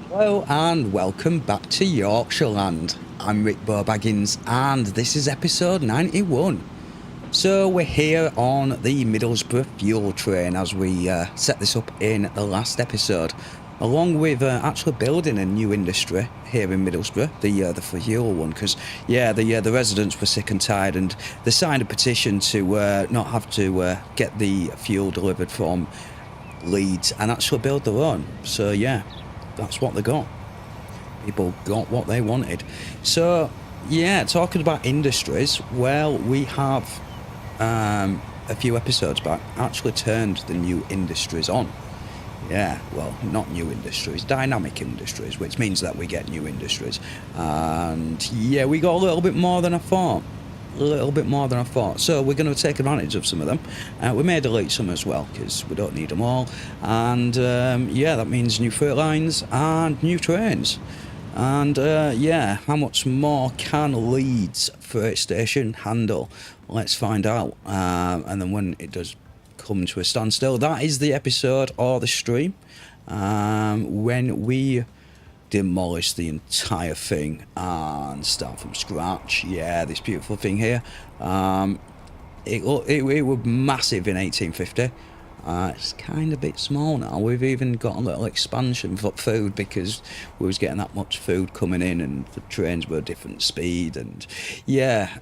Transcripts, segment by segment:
Hello and welcome back to YorkshireLand. I'm RickboBaggins and this is episode 91. So we're here on the Middlesbrough fuel train as we set this up in the last episode, along with actually building a new industry here in Middlesbrough, the fuel one, because the residents were sick and tired and they signed a petition to not have to get the fuel delivered from Leeds and actually build their own. So yeah, that's what they got. People got what they wanted. So yeah, talking about industries, well, we have a few episodes back actually turned the new industries on. Yeah, well, not new industries, dynamic industries, which means that we get new industries. And yeah, we got a little bit more than I thought. So we're going to take advantage of some of them. We may delete some as well because we don't need them all. And yeah, that means new freight lines and new trains. And yeah, how much more can Leeds freight station handle? Let's find out. And then when it does come to a standstill, that is the episode or the stream when we demolish the entire thing and start from scratch. Yeah, this beautiful thing here. It was massive in 1850. It's kind of a bit small now. We've even got a little expansion for food because we was getting that much food coming in and the trains were a different speed. And yeah,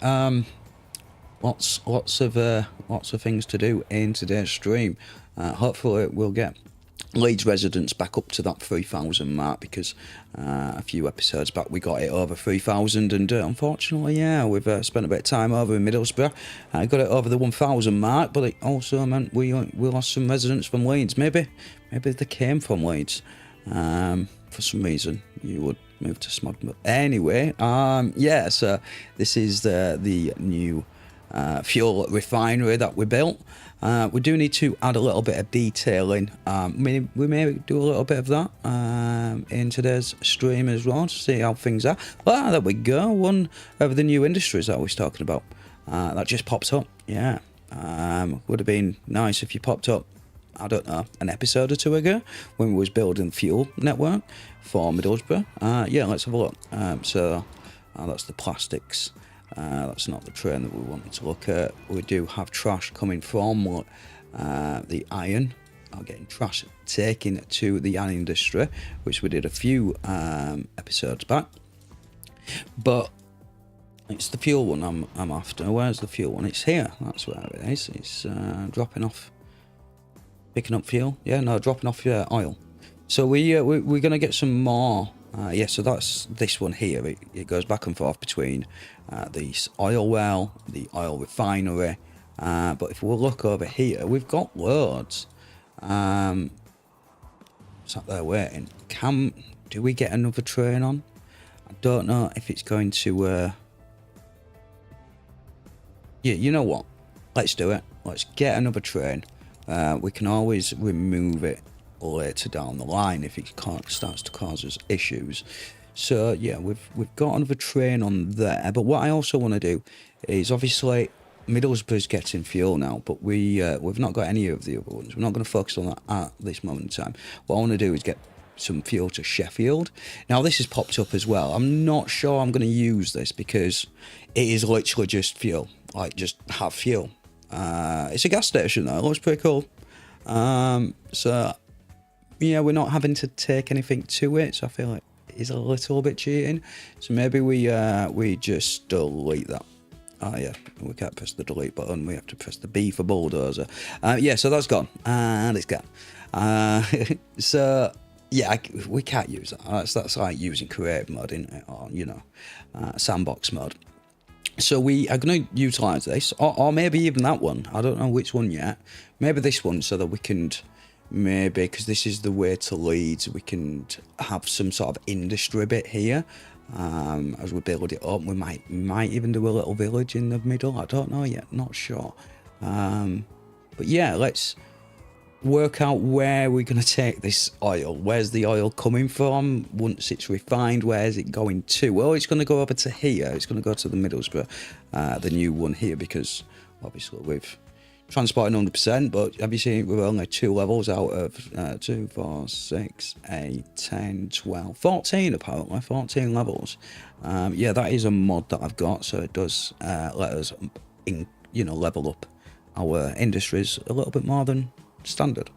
lots of things to do in today's stream. Hopefully we'll get Leeds residents back up to that 3,000 mark because a few episodes back we got it over 3,000 and unfortunately, yeah, we've spent a bit of time over in Middlesbrough. Got it over the 1,000 mark, but it also meant we lost some residents from Leeds. Maybe they came from Leeds for some reason. You would move to Smog. Anyway, yeah, so this is the new fuel refinery that we built. We do need to add a little bit of detailing. We may do a little bit of that in today's stream as well to see how things are. Ah, there we go. One of the new industries that I was talking about that just popped up. Yeah, would have been nice if you popped up, I don't know, an episode or two ago when we was building the fuel network for Middlesbrough. Yeah, let's have a look. So that's the plastics. That's not the train that we wanted to look at. We do have trash coming from the iron, or getting trash taken to the iron industry, which we did a few episodes back. But it's the fuel one I'm after. Where's the fuel one? It's here. That's where it is. It's dropping off, picking up fuel. Yeah, no, dropping off oil. So we're going to get some more. Yeah, so that's this one here. It goes back and forth between the oil well, the oil refinery. But if we look over here, we've got loads. Sat there waiting. Do we get another train on? I don't know if it's going to. Yeah, you know what? Let's do it. Let's get another train. We can always remove it later down the line if it starts to cause us issues. So yeah, we've got another train on there. But what I also want to do is, obviously Middlesbrough's getting fuel now, but we've not got any of the other ones. We're not going to focus on that at this moment in time. What I want to do is get some fuel to Sheffield. Now this has popped up as well. I'm not sure I'm going to use this because it is literally just fuel, like just have fuel. It's a gas station though. It looks pretty cool. So yeah, we're not having to take anything to it, so I feel like it is a little bit cheating. So maybe we just delete that. Oh yeah, we can't press the delete button. We have to press the B for bulldozer. Yeah, so that's gone and it's gone. So yeah, we can't use that. That's like using creative mode, isn't it? Or sandbox mode. So we are going to utilise this, or maybe even that one. I don't know which one yet. Maybe this one, so that we can. Maybe because this is the way to Leeds, we can have some sort of industry bit here as we build it up. We might even do a little village in the middle. I don't know yet, not sure. But yeah, let's work out where we're going to take this oil. Where's the oil coming from? Once it's refined, where's it going to? Well, it's going to go over to here. It's going to go to the Middlesbrough, the new one here, because obviously we've transporting 100%, but have you seen we're only 2 levels out of 2, 4, 6, 8, 10, 12, 14 apparently, 14 levels. Yeah, that is a mod that I've got, so it does let us, level up our industries a little bit more than standard.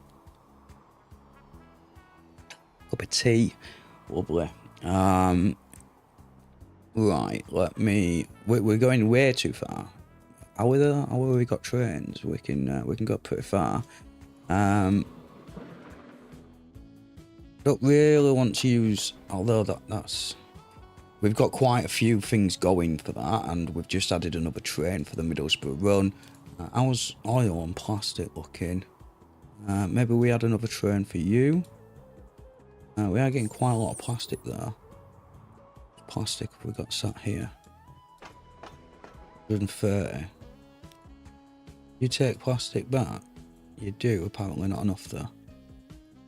Cup of tea, lovely. Right, we're going way too far. Are we there? We got trains? We can go pretty far. Don't really want to use, although that's we've got quite a few things going for that, and we've just added another train for the Middlesbrough run. How's oil and plastic looking? Maybe we add another train for you. We are getting quite a lot of plastic there. Plastic have we got sat here? 130. You take plastic back? You do, apparently not enough there.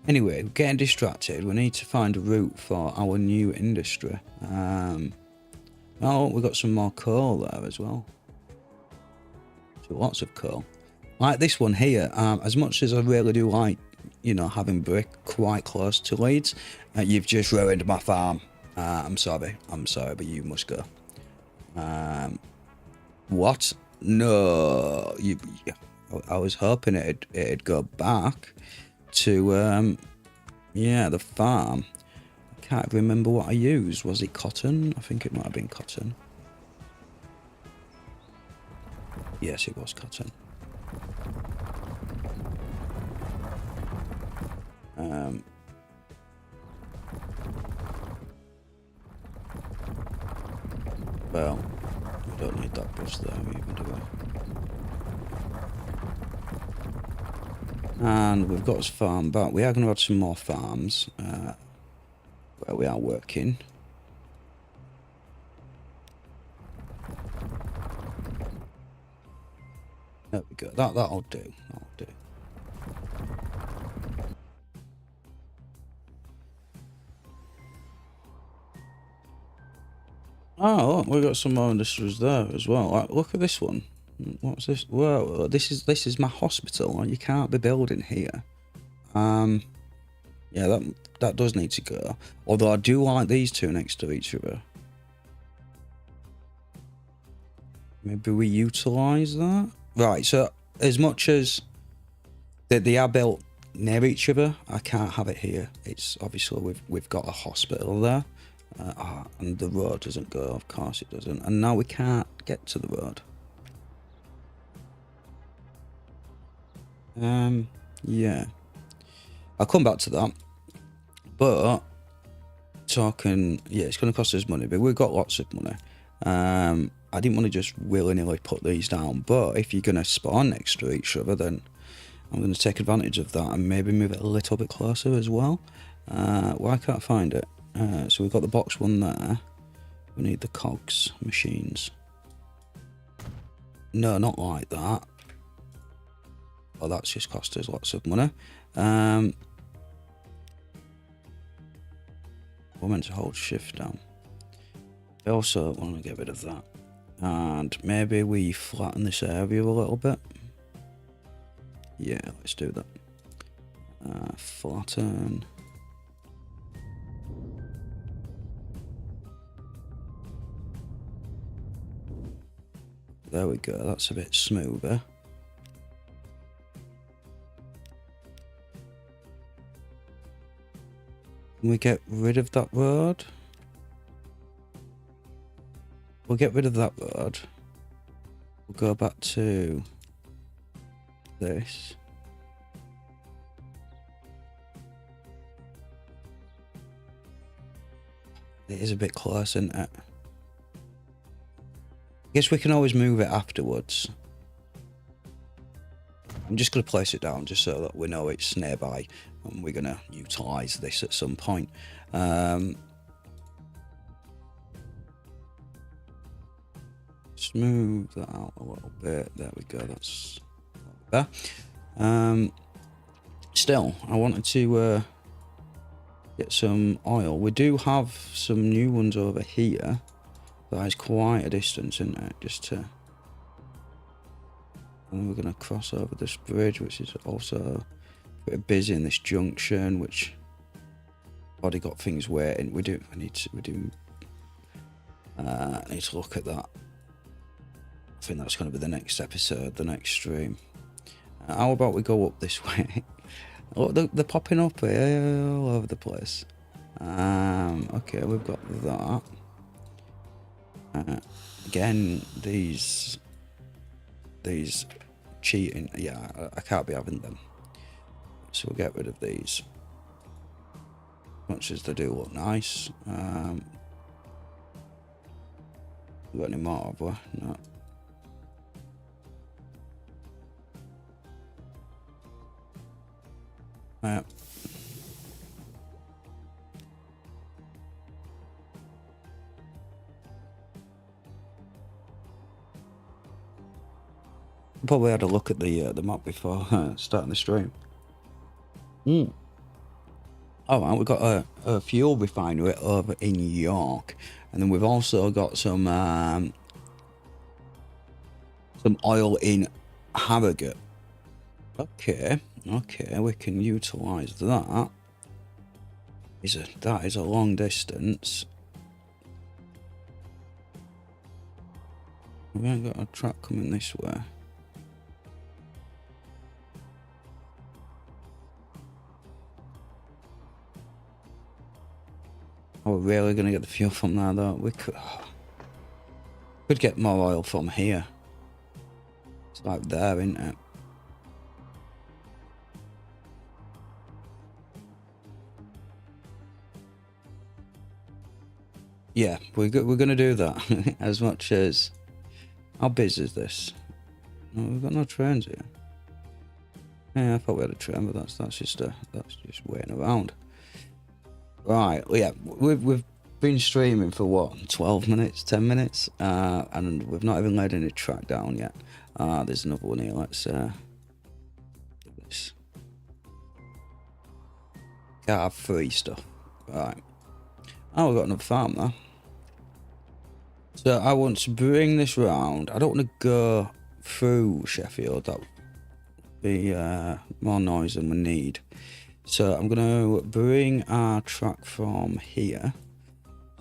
Anyway, we're getting distracted. We need to find a route for our new industry. Oh, we've got some more coal there as well. So lots of coal. Like this one here, as much as I really do like, having brick quite close to Leeds, you've just ruined my farm. I'm sorry, but you must go. What? No, I was hoping it'd go back to the farm. I can't remember what I used. Was it cotton? I think it might have been cotton. Yes, it was cotton. Well, we don't need that bus there even, do we? And we've got us farm back. We are going to add some more farms where we are working. There we go. That'll do. That'll do. Oh, look, we've got some more industries there as well. Like, look at this one. What's this? Whoa, this is my hospital. You can't be building here. Yeah, that does need to go. Although I do like these two next to each other. Maybe we utilise that. Right. So as much as they are built near each other, I can't have it here. It's obviously we've got a hospital there. And the road doesn't go, of course it doesn't. And now we can't get to the road. Yeah. I'll come back to that. But, talking, yeah, it's going to cost us money, but we've got lots of money. I didn't want to just willy-nilly put these down, but if you're going to spawn next to each other, then I'm going to take advantage of that and maybe move it a little bit closer as well. Why can't I find it? So we've got the box one there. We need the cogs machines. No, not like that. Oh, that's just cost us lots of money. We're meant to hold shift down. I also want to get rid of that. And maybe we flatten this area a little bit. Yeah, let's do that. Flatten. There we go, that's a bit smoother. Can we get rid of that road? We'll get rid of that road. We'll go back to this. It is a bit close, isn't it? I guess we can always move it afterwards. I'm just going to place it down just so that we know it's nearby and we're going to utilise this at some point. Smooth that out a little bit. There we go. That's better. Still, I wanted to get some oil. We do have some new ones over here. That is quite a distance, isn't it? Just to And we're going to cross over this bridge, which is also pretty busy in this junction, which already got things waiting. I need to look at that. I think that's going to be the next episode, the next stream. How about we go up this way? Look, they're popping up here all over the place. Okay, we've got that. Again, these cheating. Yeah, I can't be having them. So we'll get rid of these. Much as they do look nice. We got any more, have we? No. Probably had a look at the map before starting the stream. Alright, we've got a fuel refinery over in York, and then we've also got some oil in Harrogate. Okay, we can utilise that. That is a long distance. We ain't got a truck coming this way. Oh, we're really going to get the fuel from there, though. We could get more oil from here. It's like there, isn't it? Yeah, we're going to do that. As much as... How busy is this? No, we've got no trains here. Yeah, I thought we had a train, but that's just waiting around. Right, well, yeah, we've been streaming for what, 12 minutes, 10 minutes, and we've not even laid any track down yet. There's another one here. Let's do this. Can't have free stuff. Right. Oh, we've got another farm there. So I want to bring this round. I don't want to go through Sheffield. That would be more noise than we need. So I'm going to bring our track from here.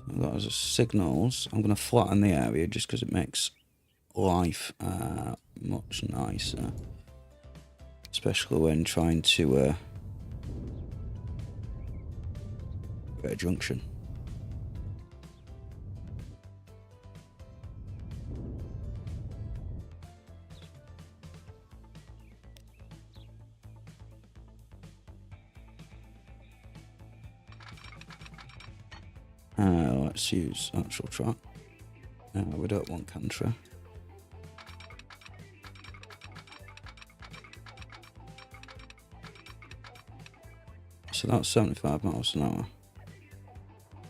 Those are signals. I'm going to flatten the area just because it makes life much nicer. Especially when trying to get a junction. Let's use actual track. We don't want country. So that's 75 miles an hour.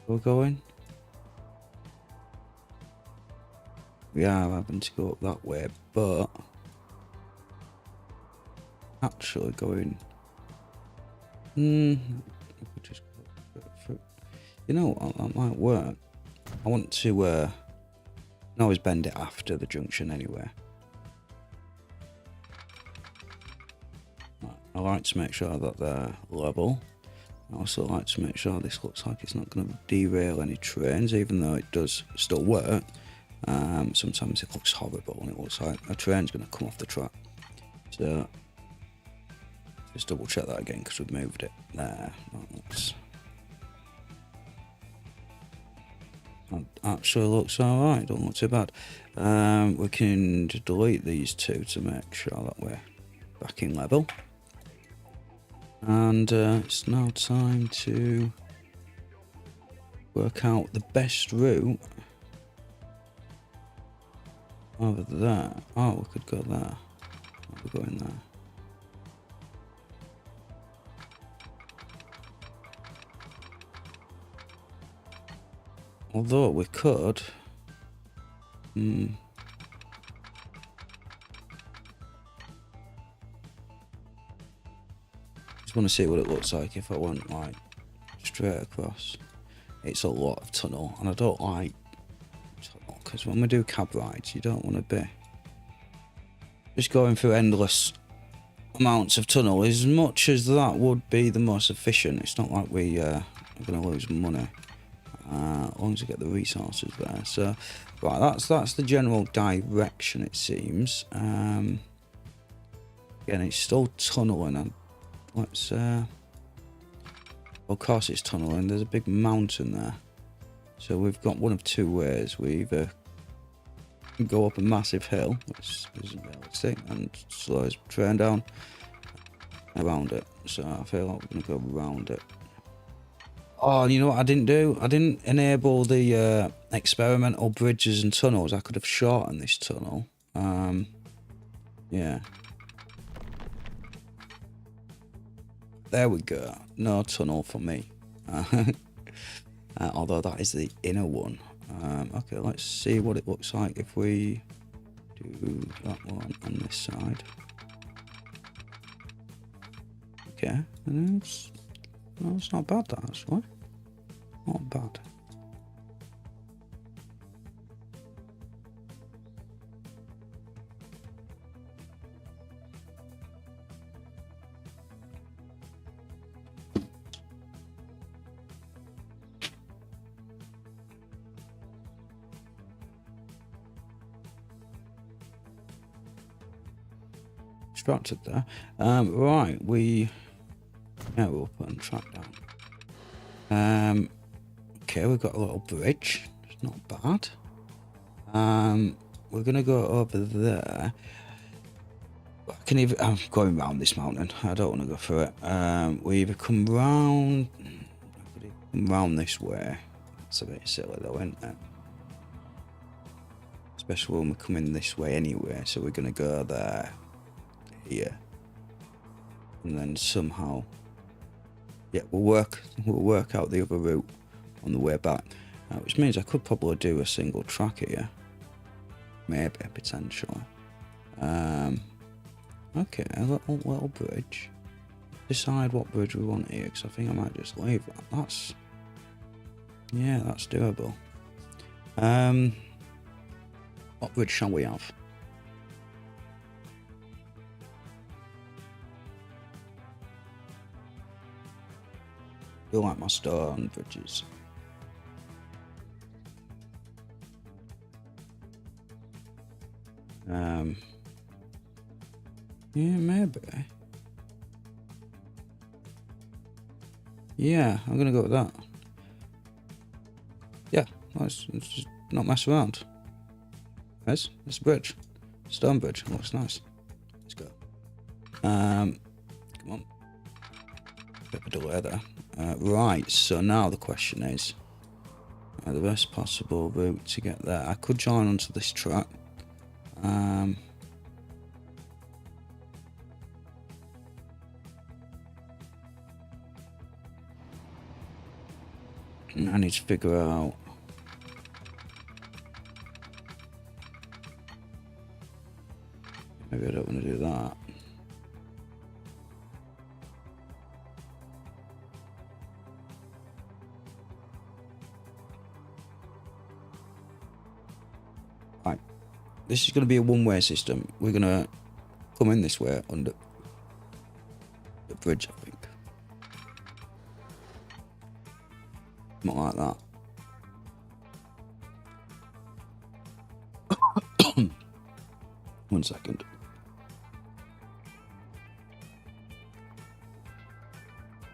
We're going. We are having to go up that way, but actually going. Just go. You know what, that might work. I want to I can always bend it after the junction anyway. Right, I like to make sure that they're level. I also like to make sure this looks like it's not going to derail any trains, even though it does still work. Sometimes it looks horrible and it looks like a train's going to come off the track. So just double check that again because we've moved it there. That actually looks alright, don't look too bad. We can delete these two to make sure that we're back in level. And it's now time to work out the best route over there. Oh, we could go there. We're going there. Although we could. Just want to see what it looks like if I went like straight across. It's a lot of tunnel, and I don't like tunnel because when we do cab rides, you don't want to be just going through endless amounts of tunnel, as much as that would be the most efficient. It's not like we are going to lose money as long as we get the resources there. So right, that's the general direction, it seems. Again, it's still tunneling, and let's of course it's tunneling. There's a big mountain there, so we've got one of two ways. We either go up a massive hill, which isn't realistic, and slow his train down around it. So I feel like we're gonna go around it. Oh, you know what I didn't do? I didn't enable the experimental bridges and tunnels. I could have shortened this tunnel. Yeah. There we go. No tunnel for me. Although that is the inner one. Okay, let's see what it looks like if we do that one on this side. Okay, and it's not bad, that actually. Not bad. Distracted there. Right, we'll put on track down. Okay, we've got a little bridge. It's not bad. We're gonna go over there. I'm going round this mountain. I don't want to go through it. We either come round this way. That's a bit silly though, isn't it? Especially when we're coming this way anyway. So we're gonna go there. Here, and then somehow, yeah, we'll work out the other route on the way back, which means I could probably do a single track here, maybe potentially. Okay, a little bridge. Decide what bridge we want here, because I think I might just leave that. That's doable. What bridge shall we have? I like my stone bridges. Yeah, maybe. Yeah, I'm gonna go with that. Yeah, let's just not mess around. It's a bridge. Stone bridge. Looks nice. Let's go. Come on. Bit of a delay there. Right, so now the question is the best possible route to get there. I could join onto this track. I need to figure out maybe I don't want to do that. Right, this is going to be a one-way system. We're going to come in this way under the bridge, I think. Not like that. One second.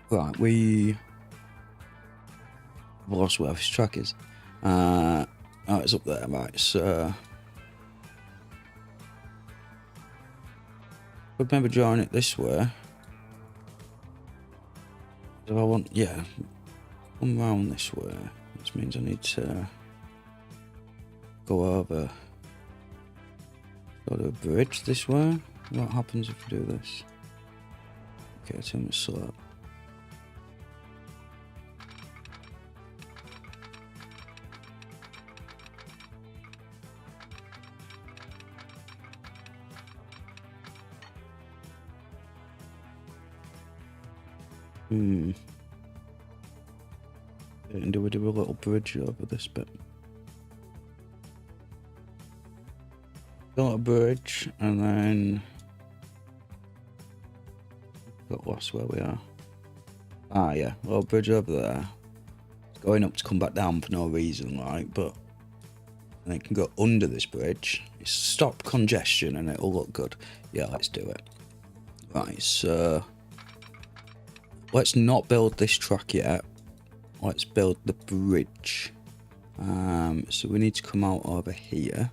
Right, I've lost where this track is. Oh, it's up there, right, so could maybe join it this way. If I want, yeah, come round this way, which means I need to go over. Go to a bridge this way. What happens if we do this? Okay, too much slow. And do we do a little bridge over this bit? Got a bridge, and then got lost where we are. Ah, yeah, little bridge over there. It's going up to come back down for no reason, like, but and it can go under this bridge. It's stop congestion, and it'll look good. Yeah, let's do it. Right, so let's not build this track yet. Let's build the bridge. So we need to come out over here.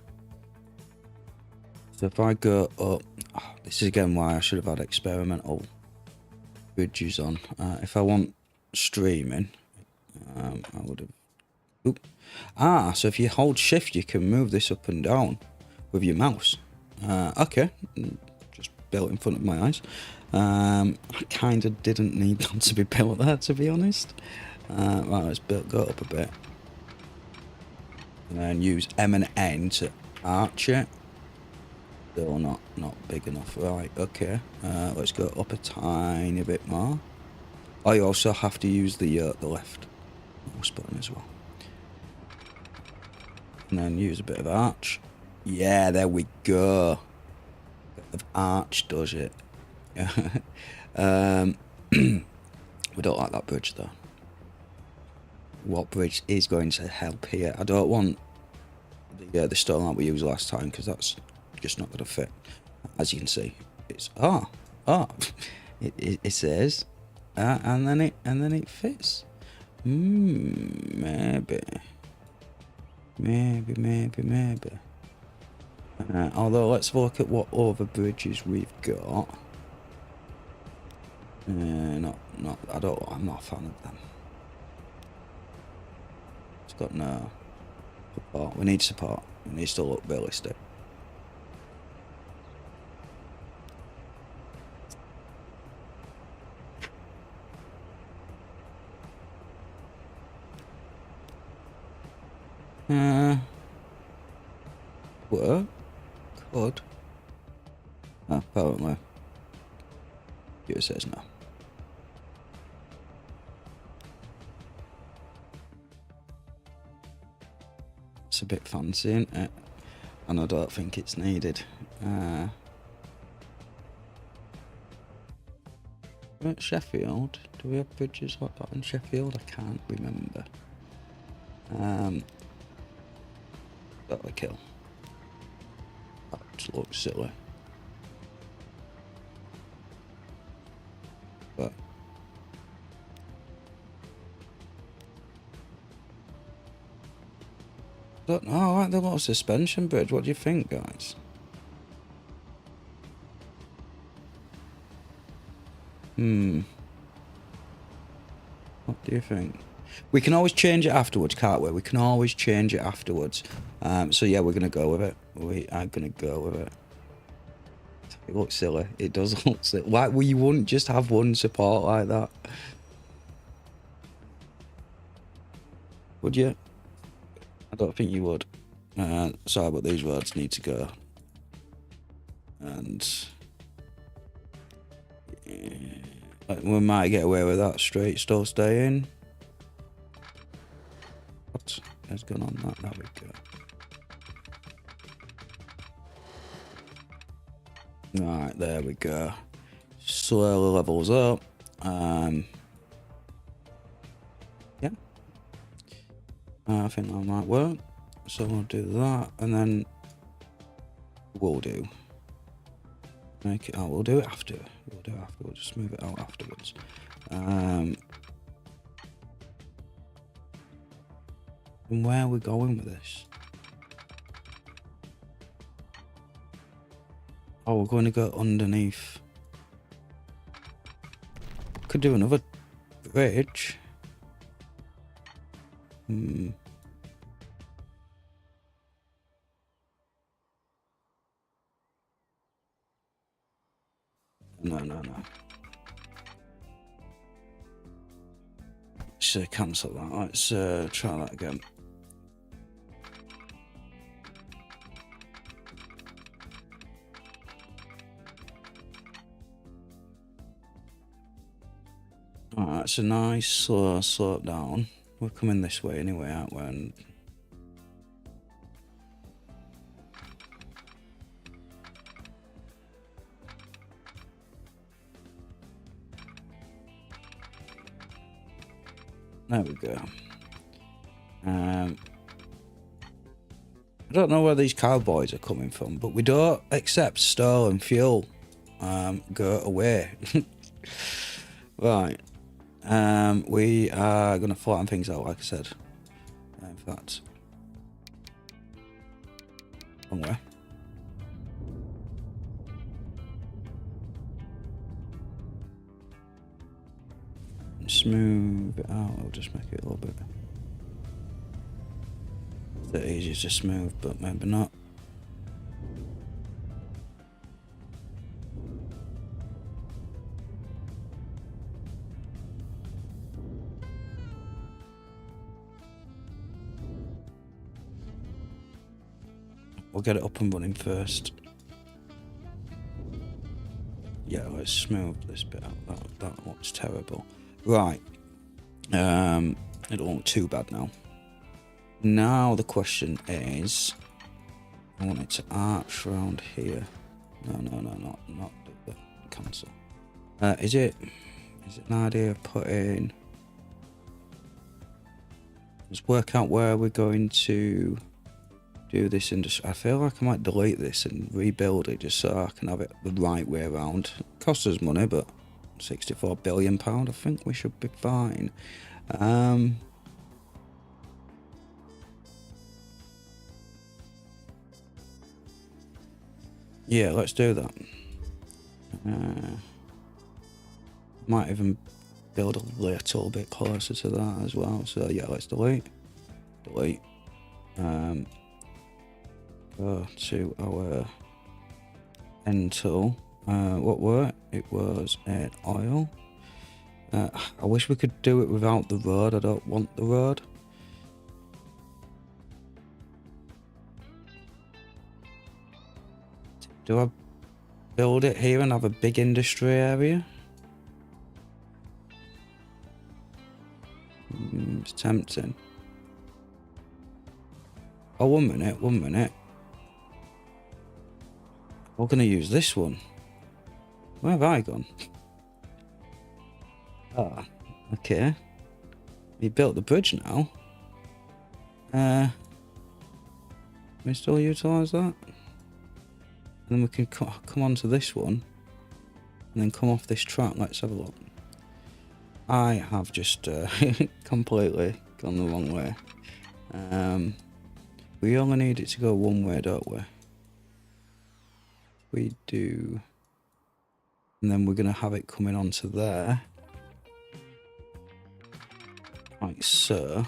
So if I go up, this is again why I should have had experimental bridges on. If I want streaming, I would have. Oop. So if you hold shift, you can move this up and down with your mouse. Okay, just built in front of my eyes. I kind of didn't need that to be built there, to be honest. Right, let's go up a bit. And then use M and N to arch it. Still not big enough. Right, okay. Let's go up a tiny bit more. Oh, you also have to use the left mouse button as well. And then use a bit of arch. Yeah, there we go. Bit of arch does it. We don't like that bridge though. What bridge is going to help here? I don't want the stone that we used last time, because that's just not going to fit. As you can see, it's it says, and then it fits. Maybe. Although let's look at what other bridges we've got. I'm not a fan of them. It's got no support. We need support. It needs to look realistic. Work? Could. Apparently. It says no. It's a bit fancy, isn't it? And I don't think it's needed. At Sheffield, do we have bridges like that in Sheffield? I can't remember. That'll kill. That just looks silly. But don't know, I like the little suspension bridge. What do you think, guys? What do you think? We can always change it afterwards, can't we? We can always change it afterwards. So yeah, we're gonna go with it. We are gonna go with it. It looks silly. It does look silly. Why you wouldn't just have one support like that? Would you? I don't think you would. Sorry, but these roads need to go. And we might get away with that straight still staying. What has gone on that? There we go. Right, there we go. Slowly levels up. Yeah. I think that might work. So we'll do that, and then we'll do. Make it. Oh, we'll do it after. We'll do it after. We'll just move it out afterwards. And where are we going with this? Oh, we're going to go underneath. Could do another bridge. No. Let's cancel that. Let's try that again. Alright, it's a nice slow slope down. We're coming this way anyway, aren't we? And There we go. I don't know where these cowboys are coming from, but we don't accept stolen fuel. Go away. Right. We are going to flatten things out, like I said. In fact, wrong way. Smooth it out. I'll just make it a little bit. It's easier to smooth, but maybe not. We'll get it up and running first. Yeah, let's smooth this bit out. That looks terrible. Right. It don't look too bad now. Now the question is, I want it to arch around here. No, not the cancel. Is it an idea of putting? Let's work out where we're going to do this industry. I feel like I might delete this and rebuild it just so I can have it the right way around. It costs us money, but £64 billion, I think we should be fine. Yeah, let's do that. Might even build a little bit closer to that as well. So yeah, let's delete. Go to our end tool. What were it? It was an oil. I wish we could do it without the road. I don't want the road. Do I build it here and have a big industry area? It's tempting. Oh, 1 minute. We're going to use this one. Where have I gone? Ah, okay. We built the bridge now. Can we still utilise that? And then we can come onto this one. And then come off this track. Let's have a look. I have just completely gone the wrong way. We only need it to go one way, don't we? We do. And then we're going to have it coming onto there. Like so.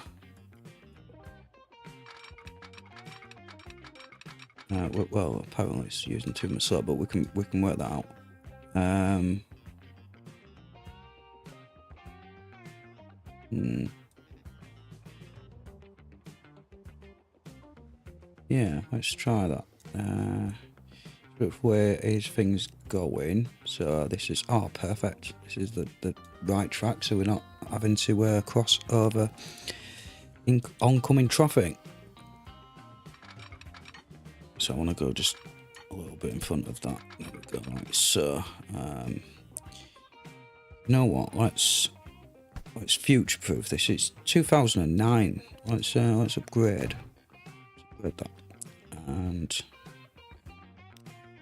Well, apparently it's using too much slow, but we can work that out. Yeah, let's try that. Where is things going? So this is perfect. This is the right track, so we're not having to cross over in oncoming traffic. So I want to go just a little bit in front of that. There we go. Right, so you know what? Let's future-proof this. It's 2009. Let's upgrade. Upgrade that and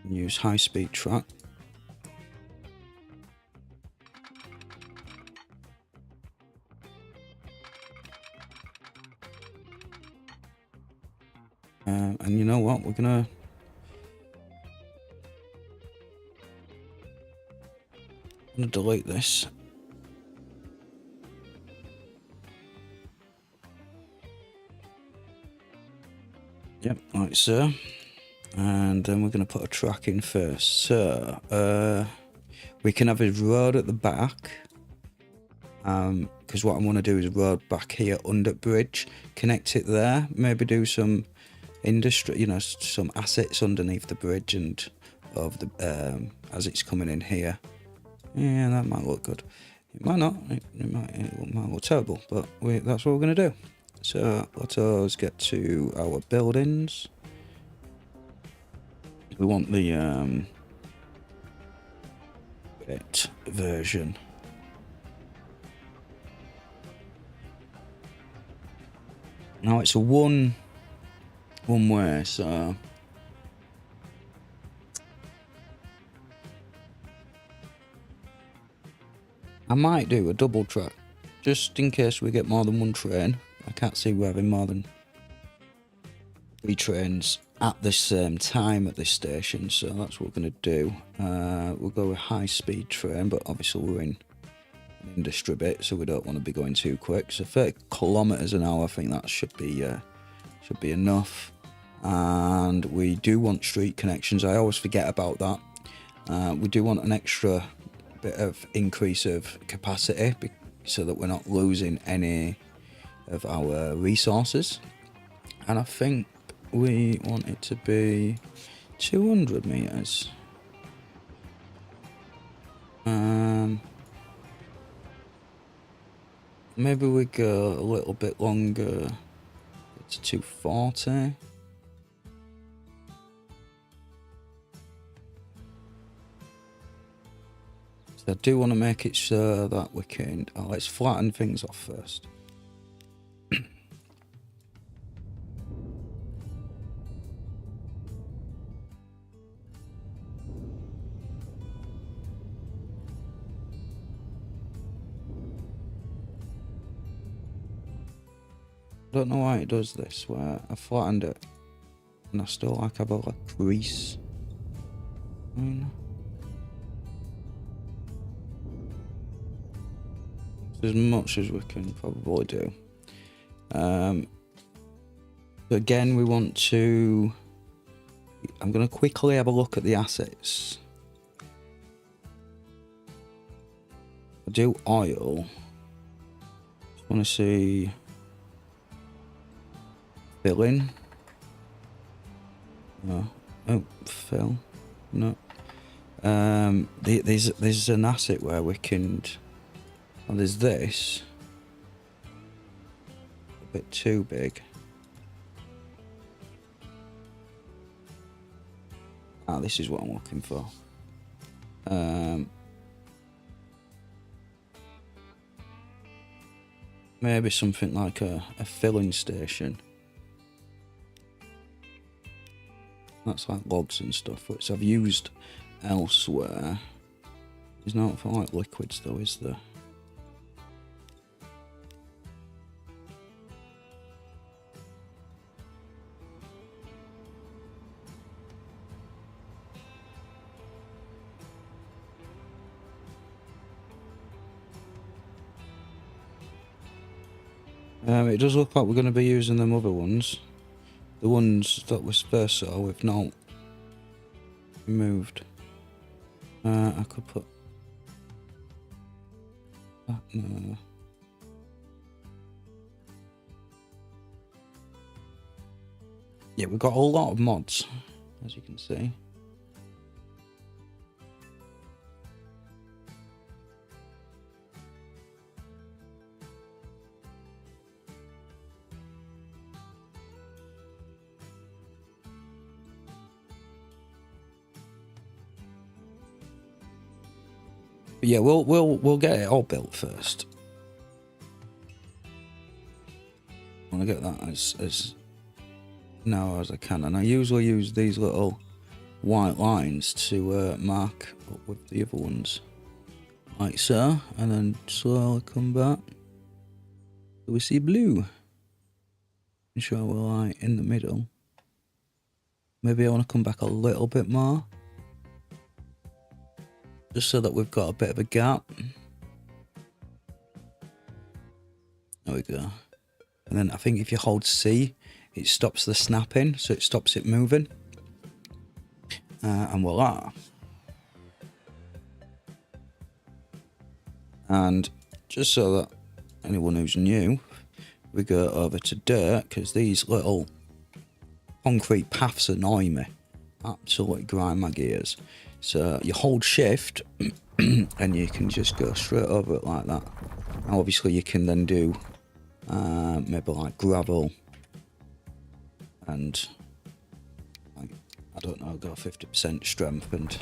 use high-speed track. And you know what? We're gonna delete this. Yep, like so. And then we're going to put a track in first. So, we can have a road at the back. Because what I want to do is a road back here under bridge. Connect it there. Maybe do some industry, you know, some assets underneath the bridge and of the as it's coming in here. Yeah, that might look good. It might not. It might look terrible, but that's what we're going to do. So let us get to our buildings. We want the bit version. Now it's a one way, so I might do a double track just in case we get more than one train. I can't see we're having more than 3 trains at the same time at this station, so that's what we're going to do. We'll go with high speed train, but obviously we're in an industry bit, so we don't want to be going too quick. So 30 kilometers an hour, I think that should be enough. And we do want street connections. I always forget about that. We do want an extra bit of increase of capacity so that we're not losing any of our resources. And I think we want it to be 200 meters. Maybe we go a little bit longer to 240. So I do want to make it so that we can... Oh, let's flatten things off first. I don't know why it does this, where I flattened it and I still like have a crease. As much as we can probably do. But again, we want to... I'm going to quickly have a look at the assets. I do oil. Just want to see... Filling. No. Oh, fill. No. There's an asset where we can... Oh, there's this. A bit too big. Ah, this is what I'm looking for. Maybe something like a filling station. That's like logs and stuff, which I've used elsewhere. There's not for like liquids though, is there? It does look like we're going to be using them other ones. The ones that we first saw, we've not removed. I could put that, no. Yeah, we've got a lot of mods, as you can see. But yeah, we'll get it all built first. I want to get that as narrow as I can, and I usually use these little white lines to mark up with the other ones, like so, and then slowly come back. So we see blue. Ensure we're like in the middle. Maybe I want to come back a little bit more, just so that we've got a bit of a gap. There we go. And then I think if you hold C, it stops the snapping, so it stops it moving. And voila. And just so that anyone who's new, we go over to dirt, because these little concrete paths annoy me. Absolutely grind my gears. So you hold shift and you can just go straight over it like that. Now obviously you can then do maybe like gravel and like, I don't know, go 50% strength and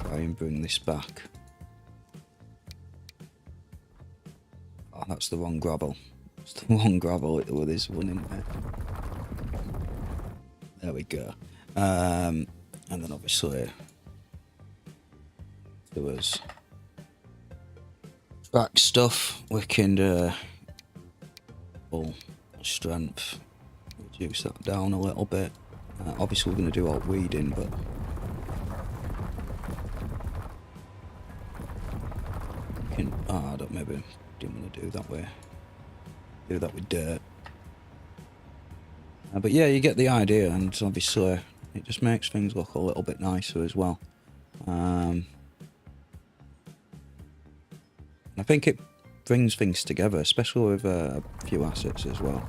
try and bring this back. Oh, that's the wrong gravel. It's the wrong gravel with this one in there. There we go. And then obviously there was track stuff. We can full strength, reduce that down a little bit. Obviously we're going to do all weeding, but we can, I don't, maybe didn't want to do that way. Do that with dirt. But yeah, you get the idea, and obviously it just makes things look a little bit nicer as well. I think it brings things together, especially with a few assets as well.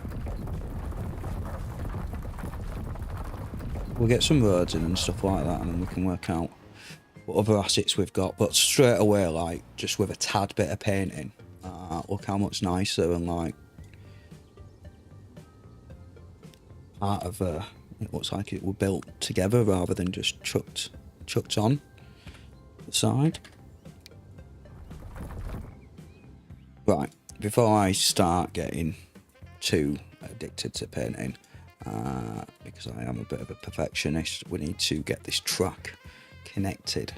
We'll get some roads in and stuff like that, and then we can work out what other assets we've got. But straight away, like, just with a tad bit of painting, look how much nicer and, like, part of it looks like it were built together rather than just chucked on the side. Right, before I start getting too addicted to painting, because I am a bit of a perfectionist, we need to get this track connected.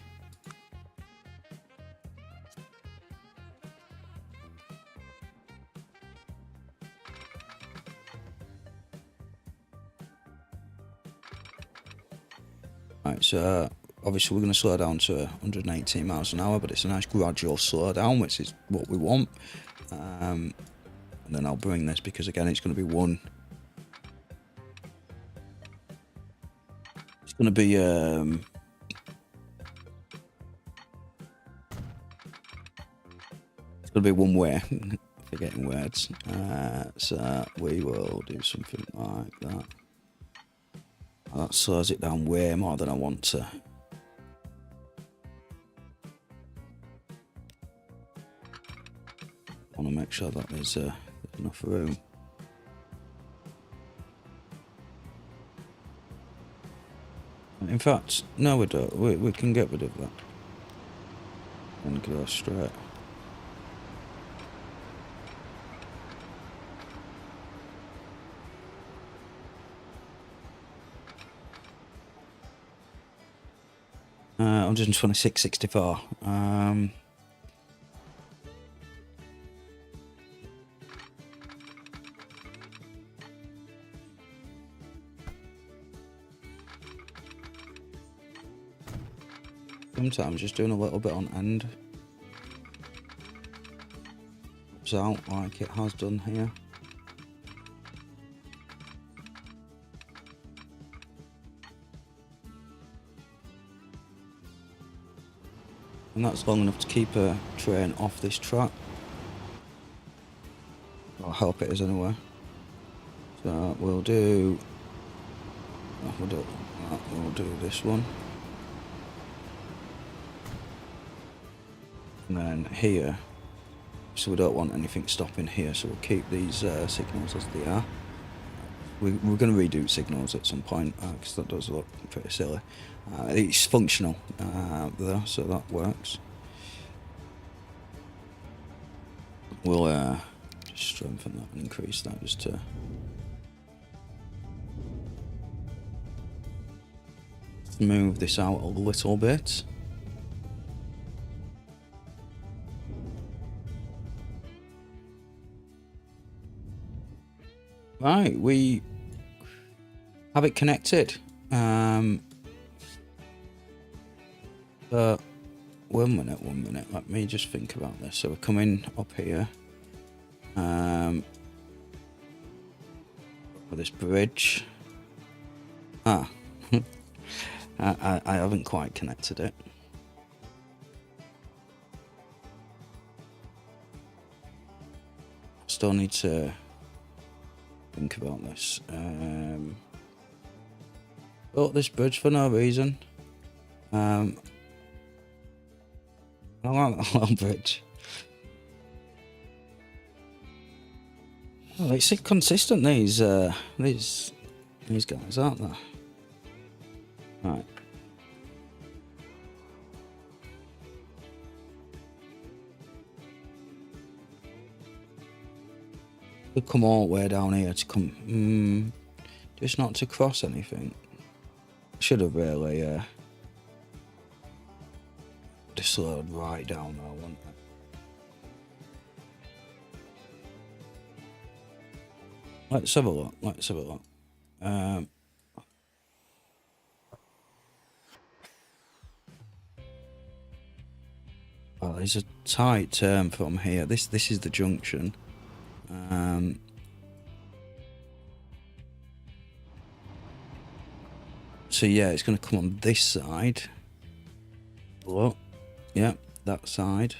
Right, so obviously we're going to slow down to 118 miles an hour, but it's a nice gradual slow down, which is what we want. And then I'll bring this, because again it's going to be one. It's going to be one way. Forgetting words. So we will do something like that. That slows it down way more than I want to. I want to make sure that there's enough room. In fact, no, we don't. We can get rid of that and go straight. $126.64. Sometimes just doing a little bit on end comes out like it has done here. And that's long enough to keep a train off this track. I'll help it as anyway. So we'll do this one. And then here, so we don't want anything stopping here, so we'll keep these signals as they are. We're going to redo signals at some point, because that does look pretty silly. It's functional though, so that works. We'll just strengthen that and increase that just to move this out a little bit. Right, we have it connected. But one minute, let me just think about this. So we're coming up here with this bridge. I haven't quite connected it. Still need to think about this. Built this bridge for no reason. I like that little bridge. Oh, it's consistent, these guys, aren't they? Right. Could come all the way down here to come. Just not to cross anything. Should have really just slowed right down there, wouldn't it? Let's have a look. Let's have a look. Well, there's a tight turn from here. This is the junction. So yeah, it's going to come on this side. Look, yeah, that side.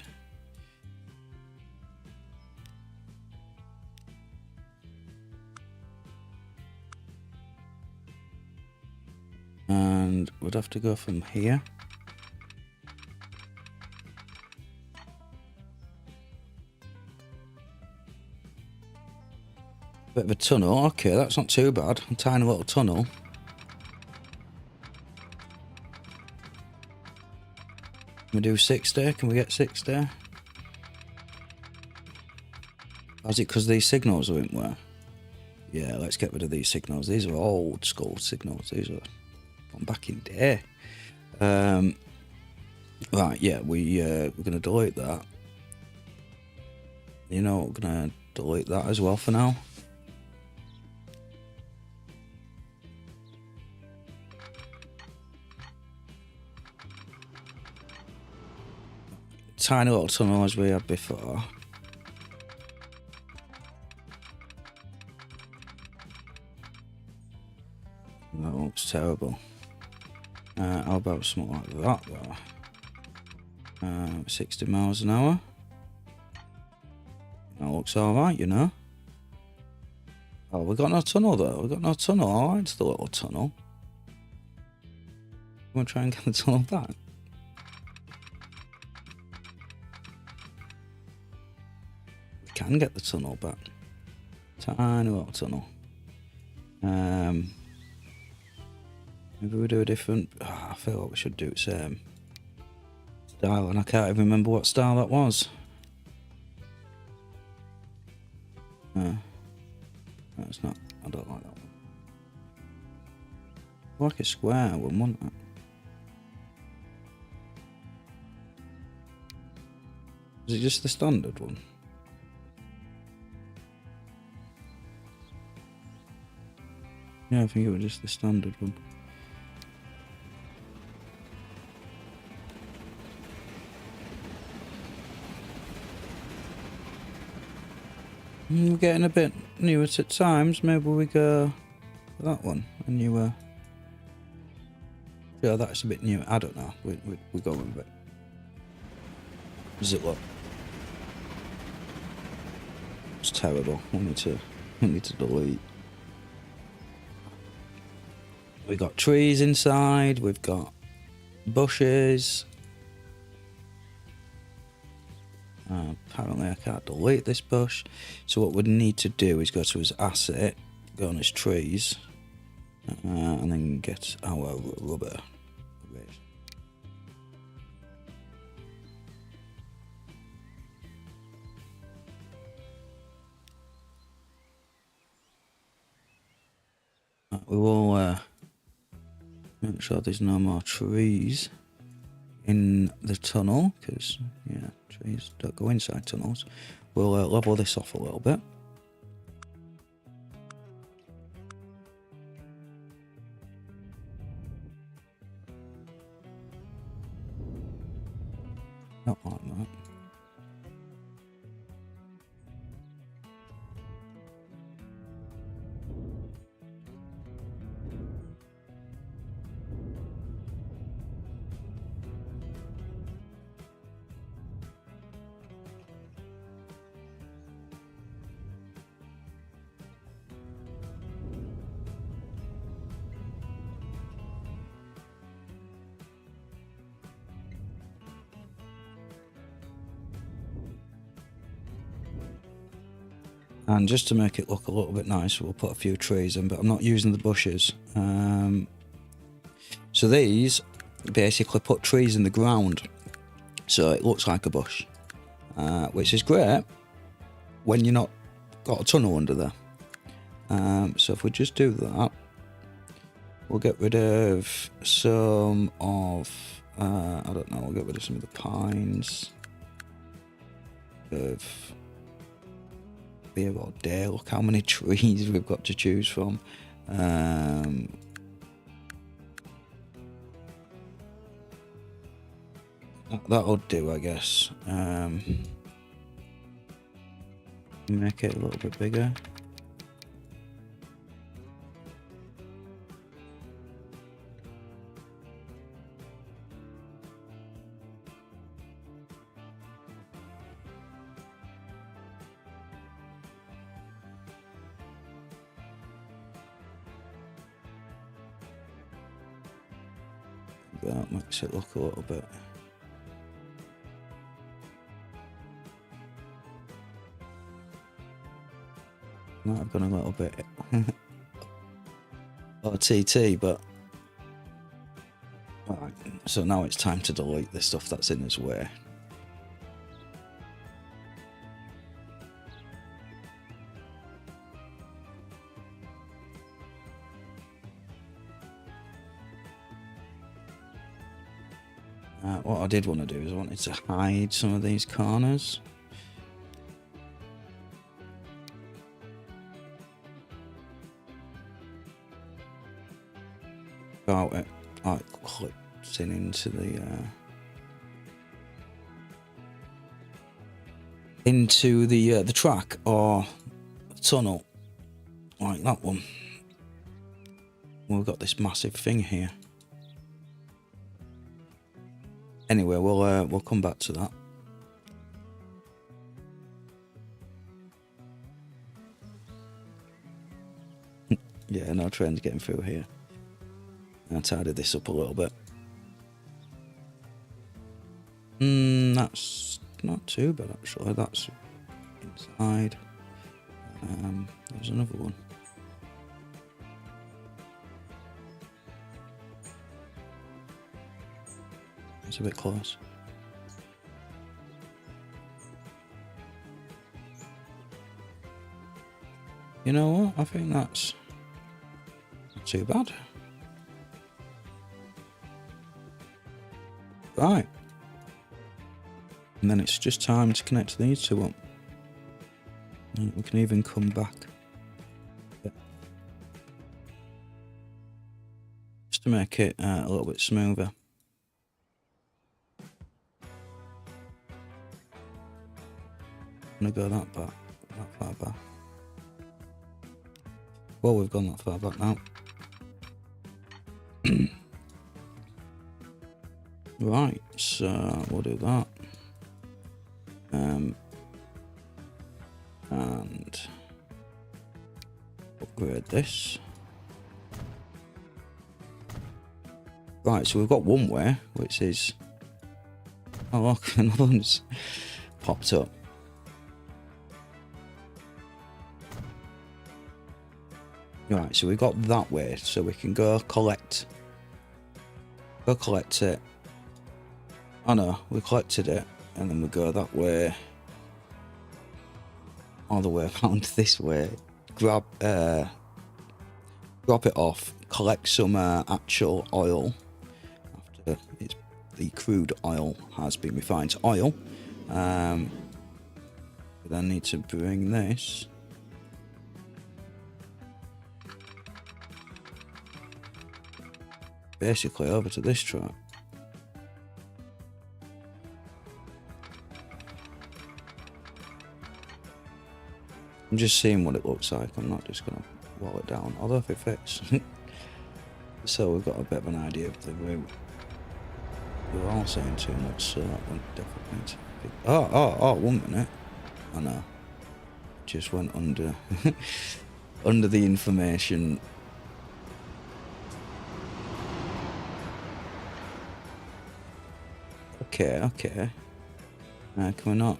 And we'd have to go from here. Bit of a tunnel. Okay, that's not too bad. A tiny little tunnel. Can we do 60? Can we get 60? Is it because these signals didn't work? Yeah, let's get rid of these signals. These are old school signals. These are from back in day. Right, yeah, we're going to delete that. You know, we're going to delete that as well for now. Tiny little tunnel as we had before. That looks terrible. How about something like that though? 60 miles an hour. That looks alright, you know. Oh, we got no tunnel though. We got no tunnel. Alright, it's the little tunnel. We'll try and get the tunnel back. Can get the tunnel back. Tiny little tunnel. Maybe we do a different. I feel like we should do it same style, and I can't even remember what style that was. That's not. I don't like that one. Like a square one, wouldn't it? Is it just the standard one? Yeah, I think it was just the standard one. We're getting a bit newer at times. Maybe we go for that one, a newer. Yeah, that's a bit new. I don't know. We're going with it. Does it look? It's terrible. We need to delete. We've got trees inside. We've got bushes. Apparently I can't delete this bush. So what we'd need to do is go to his asset, go on his trees, and then get our rubber. We will make sure there's no more trees in the tunnel, because yeah, trees don't go inside tunnels. We'll level this off a little bit. Not like that. And just to make it look a little bit nicer, we'll put a few trees in, but I'm not using the bushes. So these basically put trees in the ground, so it looks like a bush, which is great when you're not got a tunnel under there. So if we just do that, we'll get rid of some of, I don't know, we'll get rid of some of the pines. Of here or there, look how many trees we've got to choose from. That'll do, I guess. Make it a little bit bigger. That makes it look a little bit. Might have gone a little bit OTT, but right. So now it's time to delete the stuff that's in his way. What I did want to do is I wanted to hide some of these corners. About it, like clips into the track or the tunnel, like that one. We've got this massive thing here. Anyway, we'll come back to that. Yeah, no trains getting through here. I tidied this up a little bit. That's not too bad actually. That's inside. There's another one. It's a bit close. You know what? I think that's not too bad. Right. And then it's just time to connect these two up. And we can even come back. Yeah. Just to make it a little bit smoother. I'm gonna go that far back. Well, we've gone that far back now. Right, so we'll do that. And upgrade this. Right, so we've got one way, which is, oh look, another one's popped up. Right, so we got that way, so we can go collect it. Oh no, we collected it, and then we go that way, all the way around this way, drop it off, collect some actual oil, after the crude oil has been refined to oil. We then need to bring this basically over to this track. I'm just seeing what it looks like. I'm not just gonna wall it down, although if it fits. So we've got a bit of an idea of the route. We're all saying too much, so that one definitely needs to be... Oh, 1 minute. I know. Just went under under the information. Okay. Can we not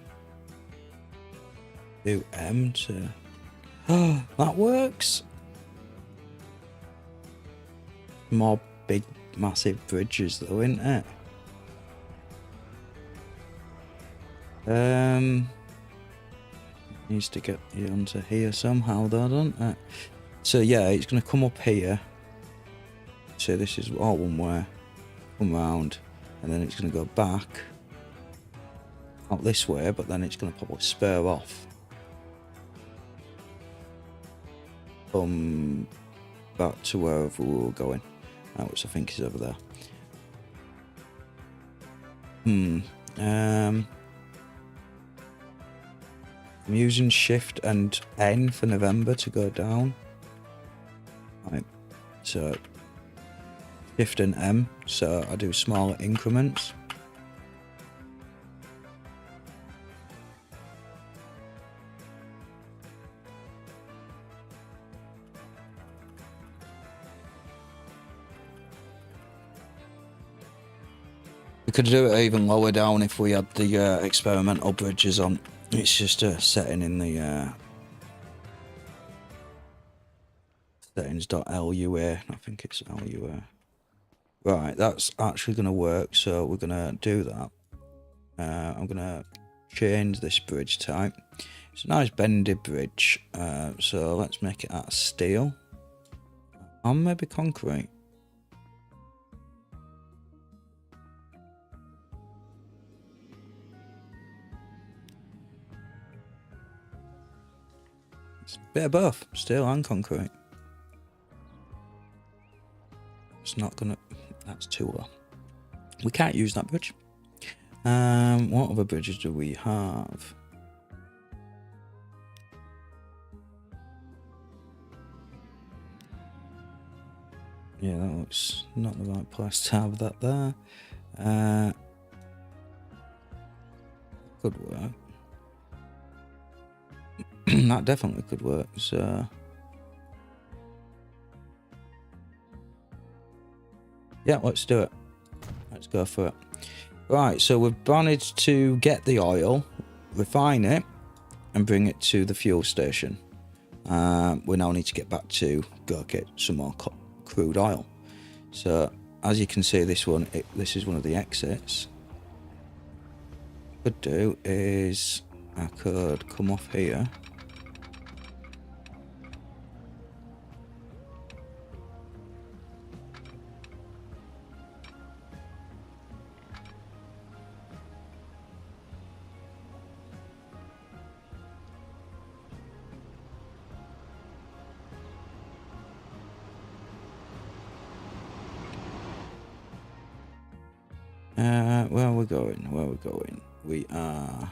do M to... Oh, that works! More big, massive bridges though, isn't it? Needs to get you onto here somehow though, doesn't it? So yeah, it's going to come up here. So this is all one way. Come round. And then it's going to go back. Not this way, but then it's going to probably spur off. Come back to wherever we were going. Which I think is over there. I'm using Shift and N for November to go down. Right, so Shift and M, so I do smaller increments. We could do it even lower down if we had the experimental bridges on. It's just a setting in the settings.lua. I think it's LUA. Right, that's actually going to work, so we're going to do that. I'm going to change this bridge type. It's a nice bendy bridge, so let's make it out of steel. And maybe concrete. It's a bit of both, steel and concrete. It's not gonna, that's too low. We can't use that bridge. What other bridges do we have? Yeah, that looks not the right place to have that there. Could work. That definitely could work, so... Yeah, let's do it. Let's go for it. Right, so we've managed to get the oil, refine it, and bring it to the fuel station. We now need to get back to go get some more crude oil. So, as you can see, this is one of the exits. What I could do is I could come off here. Where are we going? Where are we going? We are...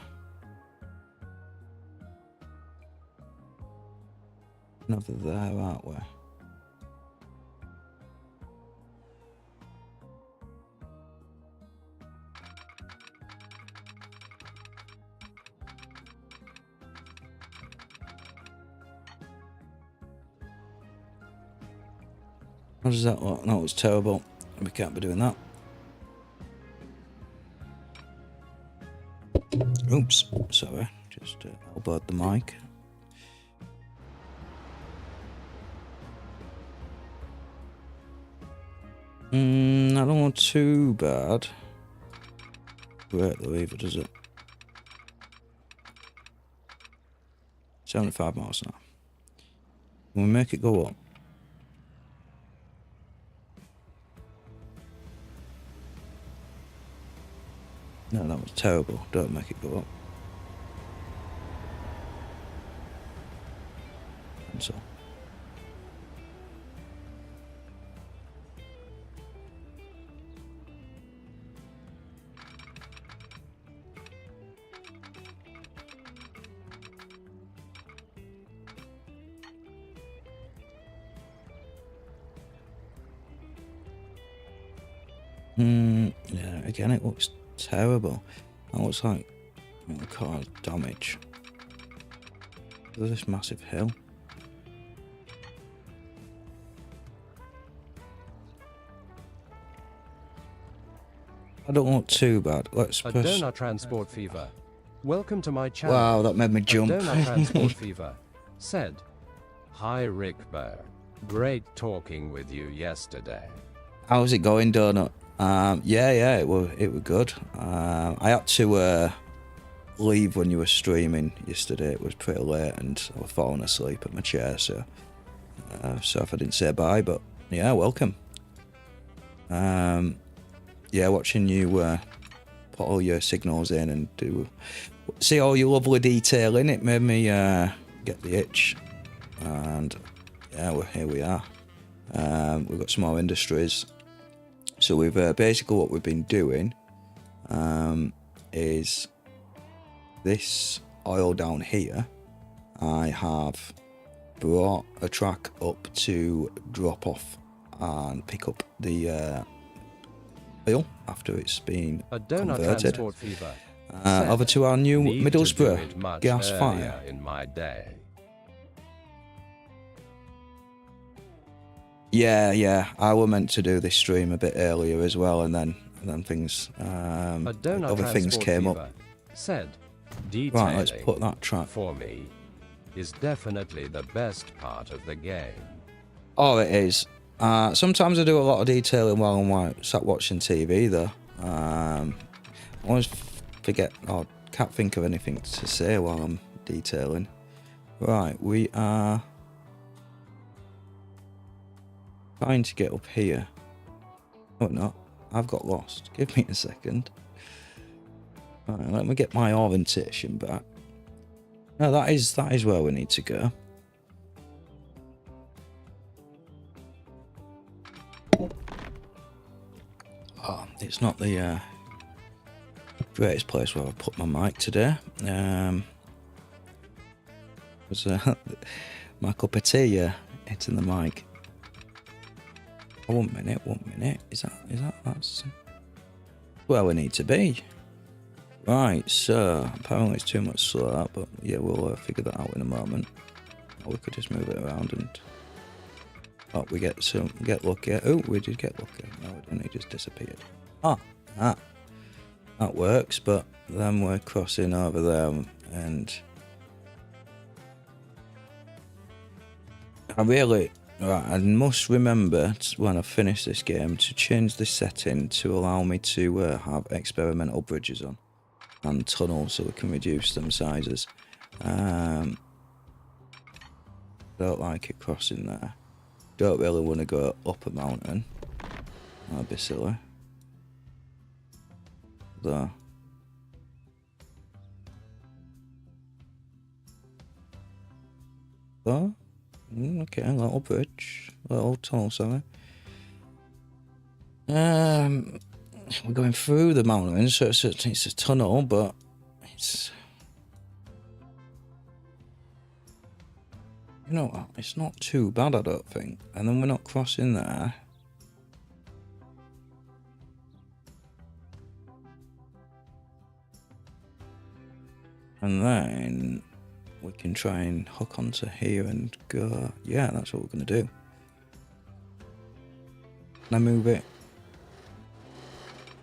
over there, aren't we? How does that look? No, it's terrible. We can't be doing that. Oops, sorry, just elbowed the mic. I don't want too bad. Great though, either, does it? 75 miles an hour. Can we make it go up? No, that was terrible. Don't make it go up. Cancel. Yeah, again, it looks terrible. That looks like the car's damage. There's this massive hill. I don't want too bad. Let's A press... donut transport fever. Welcome to my channel. Wow, that made me jump. A donut transport fever said, "Hi Rick Bear. Great talking with you yesterday." How's it going, Donut? Yeah, it were good. I had to leave when you were streaming yesterday. It was pretty late and I was falling asleep at my chair, so sorry if I didn't say bye, but yeah, welcome. Yeah, watching you put all your signals in and see all your lovely detailing, it made me get the itch. And yeah, here we are. We've got some more industries. So we've basically what we've been doing is this oil down here. I have brought a truck up to drop off and pick up the oil after it's been converted over to our new Middlesbrough gas fire. In my day. Yeah, I were meant to do this stream a bit earlier as well, and then things, other things came up. Said, right, let's put that track. For me, is definitely the best part of the game. Oh, it is. Sometimes I do a lot of detailing while I'm sat watching TV, though. I always forget, or can't think of anything to say while I'm detailing. Right, we are trying to get up here. Oh no, I've got lost. Give me a second. Right, let me get my orientation back. No, that is where we need to go. Oh, it's not the greatest place where I put my mic today. Was my cup of tea hitting the mic. Oh, 1 minute. That's where we need to be. Right, so apparently it's too much slower, but yeah, we'll figure that out in a moment. Or we could just move it around and we get lucky. Oh, we did get lucky. No, we didn't. It just disappeared. That works, but then we're crossing over there, and I must remember when I finish this game to change the setting to allow me to have experimental bridges on and tunnels so we can reduce them sizes. Don't like it crossing there. Don't really want to go up a mountain. That'd be silly. There. There. Okay, a little bridge, little tunnel, sorry. We're going through the mountains, so it's a tunnel, but it's, you know what, it's not too bad, I don't think. And then we're not crossing there. And then we can try and hook onto here and go. Yeah, that's what we're going to do. Can I move it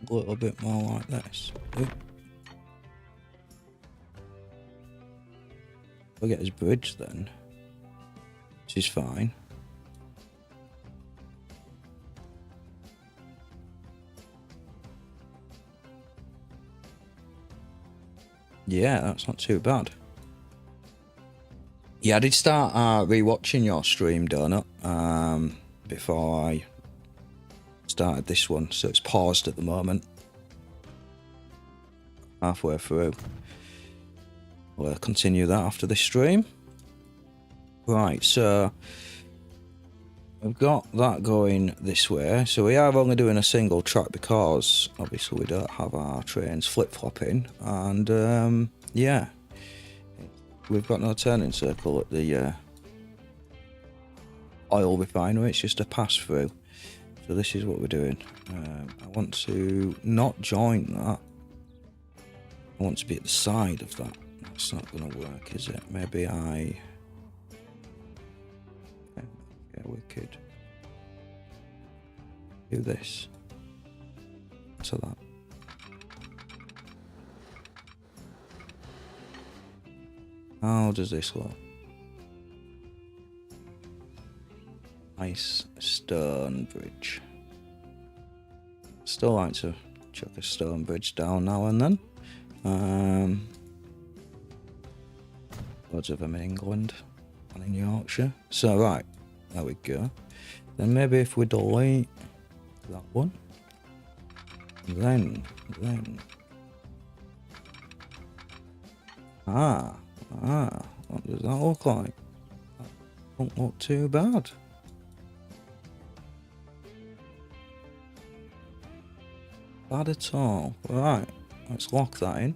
a little bit more like this? Oop. We'll get his bridge then, which is fine. Yeah, that's not too bad. Yeah, I did start rewatching your stream, Donut, before I started this one, so it's paused at the moment. Halfway through. We'll continue that after this stream. Right, so we've got that going this way. So we are only doing a single track because obviously we don't have our trains flip-flopping, and yeah. We've got no turning circle at the oil refinery, it's just a pass through. So this is what we're doing. I want to not join that. I want to be at the side of that. That's not going to work, is it? Maybe yeah, we could do this to that. How does this look? Nice stone bridge. Still like to chuck a stone bridge down now and then. Loads of them in England and in Yorkshire. So right, there we go. Then maybe if we delete that one, then what does that look like? That don't look too bad. Bad at all. Right, let's lock that in.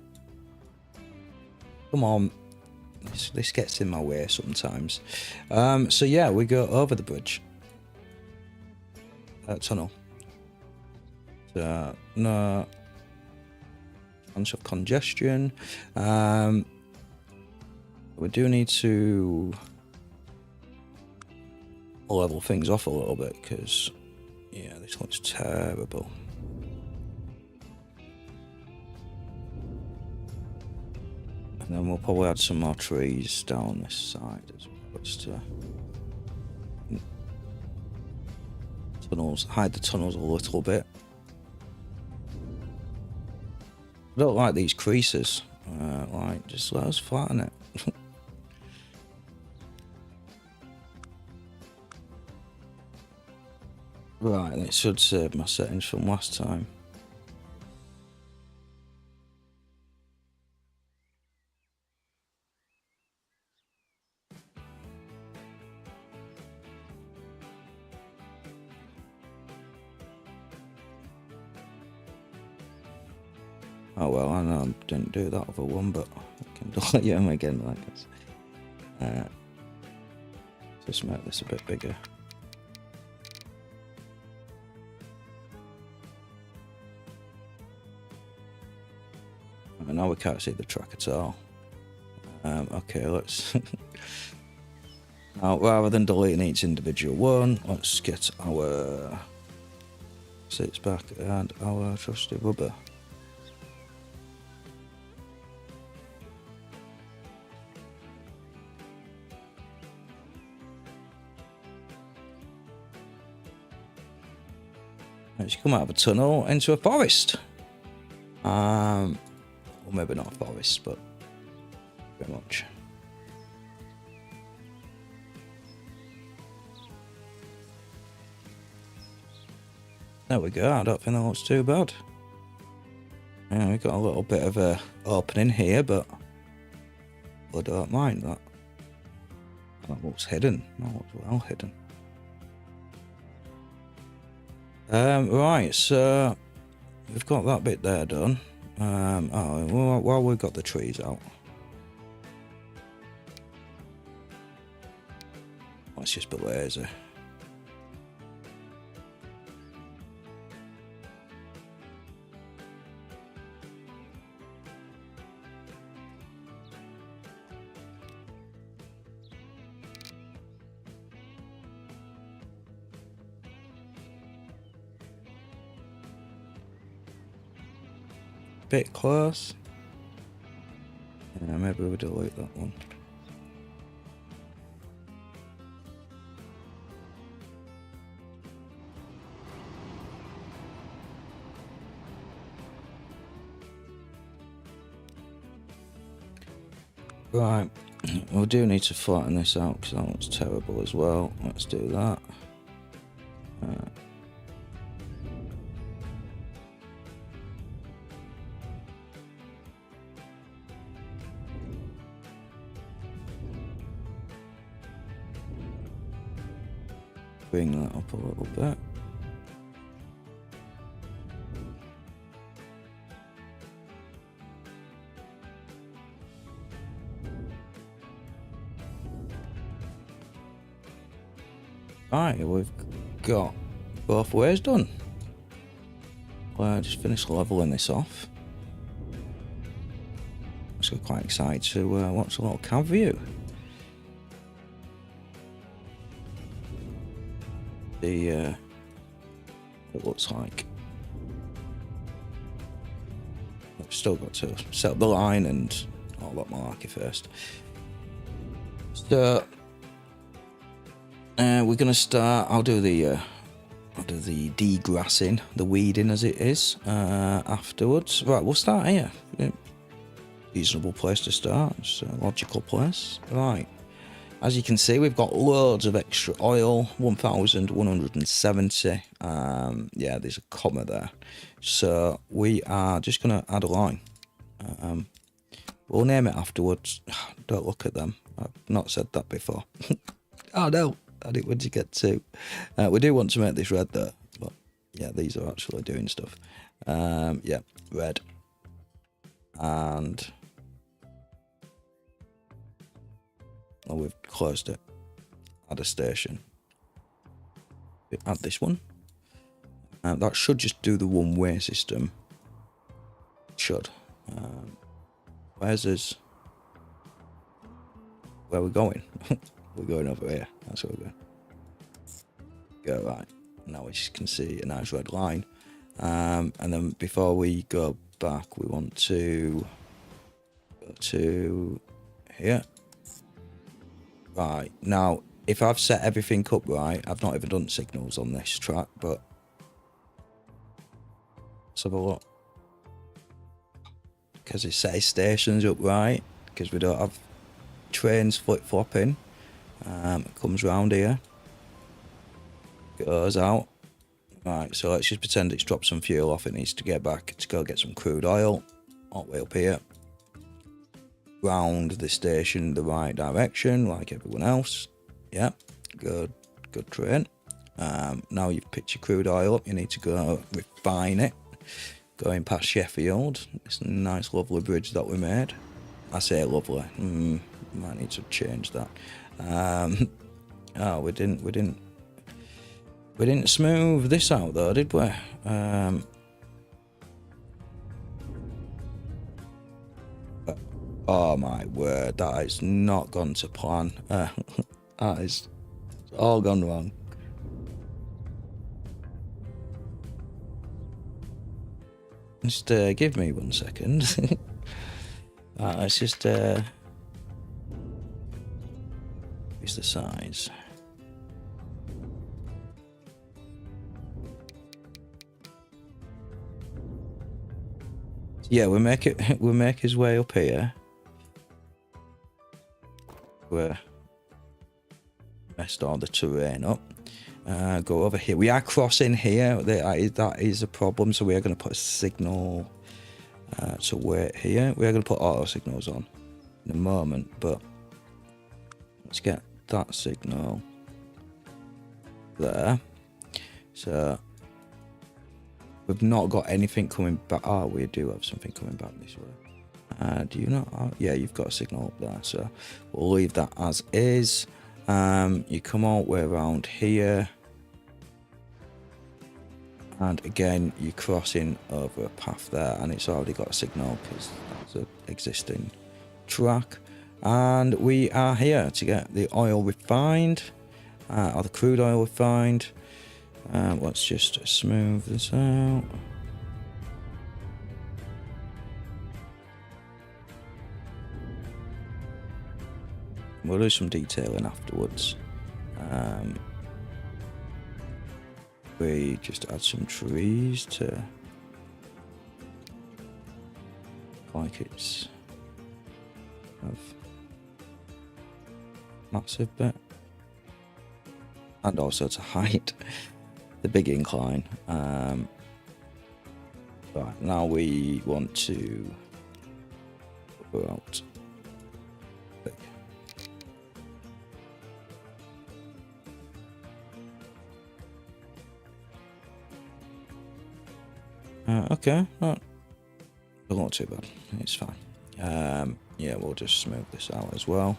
Come on, this gets in my way sometimes. So yeah, we go over the bridge. Tunnel. So no bunch of congestion. We do need to level things off a little bit because yeah, this looks terrible. And then we'll probably add some more trees down this side as well, just to tunnels, hide the tunnels a little bit. I don't like these creases. Like, just let us flatten it. Right, and it should save my settings from last time. Oh well, I know I didn't do that other one, but I can delete them again, I guess. Just make this a bit bigger. And now we can't see the track at all. Okay, let's... Now, rather than deleting each individual one, let's get our seats back and our trusty rubber. Let's come out of a tunnel into a forest. Well, maybe not a forest, but pretty much. There we go. I don't think that looks too bad. Yeah, we got a little bit of a opening here, but I don't mind that. That looks hidden. That looks well hidden. Right, so we've got that bit there done. While we've got the trees out, let's just be lazy. Bit close. Yeah, maybe we'll delete that one. Right, we do need to flatten this out because that looks terrible as well. Let's do that. Bring that up a little bit. Right, we've got both ways done. Well, I just finished leveling this off. So quite excited to watch a little cab view. It looks like. I've still got to set up the line and all that malarkey first. So we're gonna start. I'll do the degrassing, the weeding as it is, afterwards. Right, we'll start here. reasonable place to start. It's a logical place. Right. As you can see, we've got loads of extra oil, 1,170. Yeah, there's a comma there. So we are just going to add a line. We'll name it afterwards. Don't look at them. I've not said that before. Oh no, I didn't want to get to. We do want to make this red though. But yeah, these are actually doing stuff. Yeah, red. And oh, we've closed it. Add a station. Add this one. That should just do the one-way system. Should. Where's this? Where are we going? We're going over here. That's where we're going. Go right. Now we just can see a nice red line. And then before we go back, we want to go to here. Right. Now, if I've set everything up right, I've not even done signals on this track, but let's have a look. Because it says stations up right, because we don't have trains flip-flopping. It comes round here, goes out. Right, so let's just pretend it's dropped some fuel off. It needs to get back to go get some crude oil. All the way up here. Round the station the right direction, like everyone else. Yeah, good train. Now you've picked your crude oil up, you need to go refine it. Going past Sheffield, this nice lovely bridge that we made. I say lovely, might need to change that. Oh, we didn't smooth this out though, did we? Oh my word, that has not gone to plan. That is all gone wrong. Just give me 1 second. Let's just use the size. Yeah, we'll make his way up here. We're messed all the terrain up. Go over here. We are crossing here. That is a problem. So we are going to put a signal to wait here. We are going to put auto signals on in a moment, but let's get that signal there. So we've not got anything coming back. Oh, we do have something coming back this way. Do you not? Oh, yeah, you've got a signal up there. So we'll leave that as is. You come all the way around here, and again you're crossing over a path there, and it's already got a signal because that's an existing track. And we are here to get the oil refined, or the crude oil refined. Let's just smooth this out. We'll do some detailing afterwards. We just add some trees to like it's of massive bit, and also to hide the big incline. Right, now we want to go out. Okay, not too bad. It's fine. Yeah, we'll just smooth this out as well.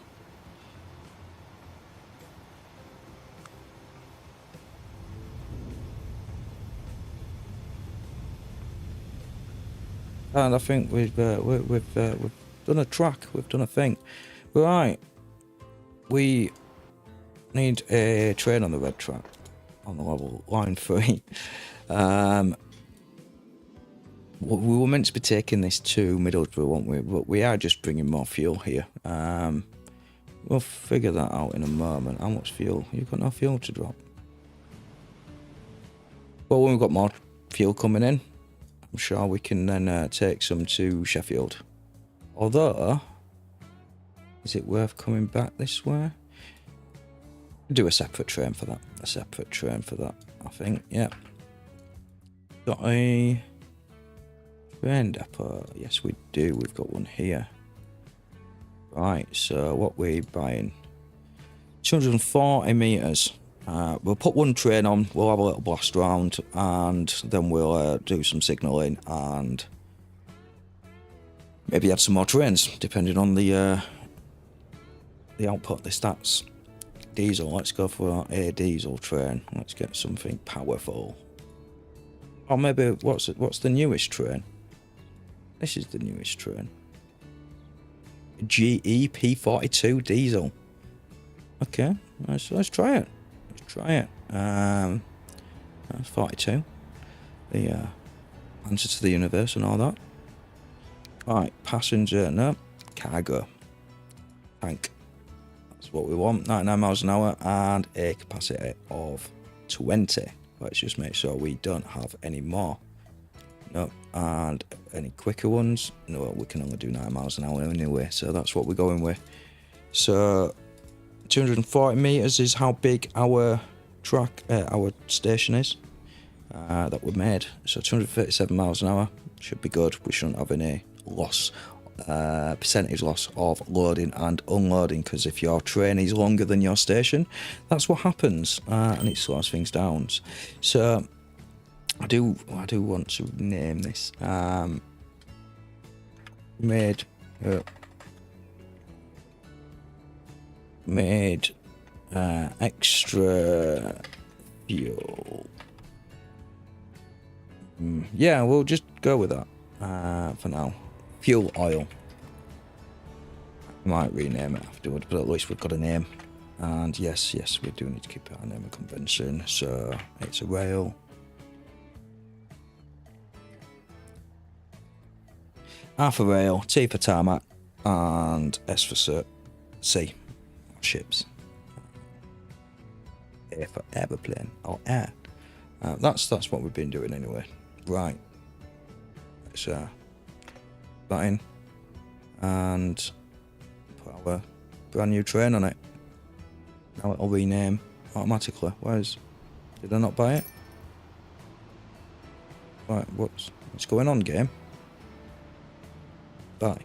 And I think we've done a track. We've done a thing. Right. We need a train on the red track on the level line 3. We were meant to be taking this to Middlesbrough, weren't we? But we are just bringing more fuel here. We'll figure that out in a moment. How much fuel? You've got no fuel to drop. Well, when we've got more fuel coming in, I'm sure we can then take some to Sheffield. Although, is it worth coming back this way? Do a separate train for that. A separate train for that, I think. Yeah. Got a train depot. Yes, we do. We've got one here. Right, so what we're buying? 240 metres. We'll put one train on, we'll have a little blast round, and then we'll do some signalling and maybe add some more trains, depending on the output, the stats. Diesel, let's go for a diesel train. Let's get something powerful. Or maybe, what's the newest train? This is the newest train. GEP42 diesel. Okay, let's try it. Let's try it. That's 42. The answer to the universe and all that. Right, passenger, no, cargo. Tank. That's what we want. 99 miles an hour and a capacity of 20. Let's just make sure we don't have any more. No, and any quicker ones? No, we can only do 9 miles an hour anyway, so that's what we're going with. So 240 meters is how big our track, our station is that we made. So 237 miles an hour should be good. We shouldn't have any loss, percentage loss of loading and unloading, because if your train is longer than your station, that's what happens, and it slows things down. So I do want to name this. Made extra fuel. Yeah, we'll just go with that for now. Fuel oil. Might rename it afterwards, but at least we've got a name. And yes, we do need to keep our name and convention. So it's a rail. R for rail, T for tarmac, and S for C, ships. A for aeroplane, or air. That's what we've been doing anyway. Right. Let's that in, and put our brand new train on it. Now it'll rename automatically. Did I not buy it? Right, what's going on, game? Buy.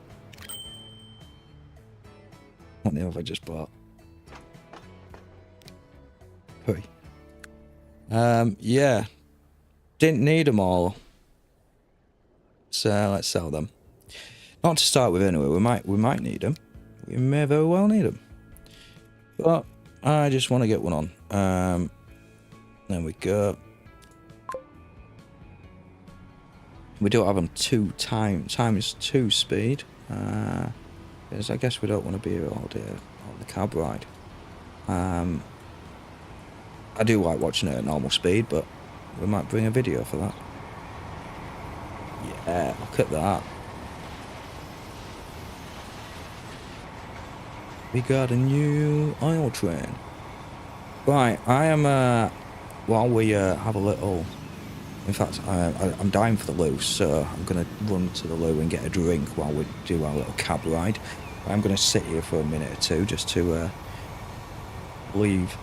What the hell have I just bought? Hey. Yeah. Didn't need them all. So let's sell them. Not to start with anyway. We might need them. We may very well need them. But I just want to get one on. There we go. We don't have them times 2 speed. Because I guess we don't want to be here all day on the cab ride. I do like watching it at normal speed, but we might bring a video for that. Yeah, look at that. We got a new oil train. Right, I am, while we have a little... In fact, I'm dying for the loo, so I'm going to run to the loo and get a drink while we do our little cab ride. I'm going to sit here for a minute or two just to leave.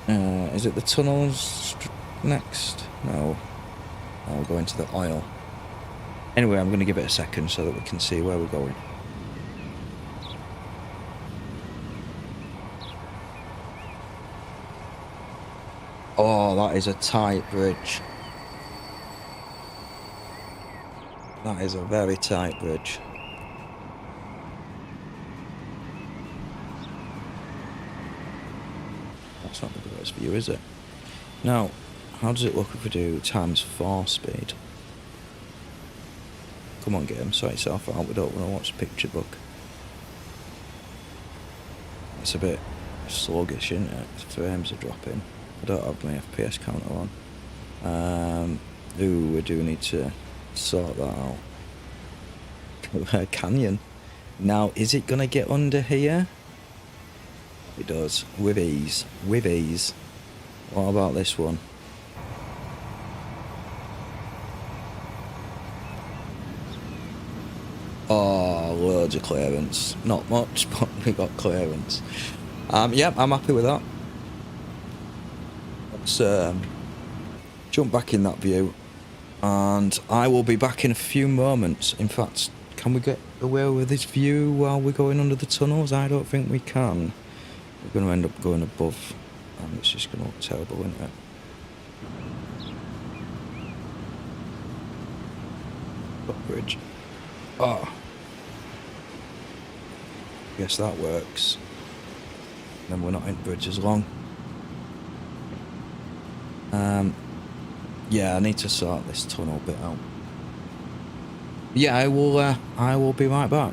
Is it the tunnels next? No. I'll go into the oil. Anyway, I'm going to give it a second so that we can see where we're going. Oh, that is a tight bridge. That is a very tight bridge. That's not the greatest view, is it? Now, how does it look if we do times 4 speed? Come on, game, sort yourself out. We don't want to watch the picture book. It's a bit sluggish, isn't it? The frames are dropping. I don't have my FPS counter on. Ooh, we do need to sort that out. Canyon. Now, is it going to get under here? It does. With ease. With ease. What about this one? loads of clearance. Not much, but we got clearance. Yeah, I'm happy with that. Let's jump back in that view, and I will be back in a few moments. In fact, can we get away with this view while we're going under the tunnels? I don't think we can. We're going to end up going above, and it's just going to look terrible, isn't it? Bridge. Oh. Guess that works. Then we're not in bridge as long. Yeah, I need to sort this tunnel bit out. Yeah, I will be right back.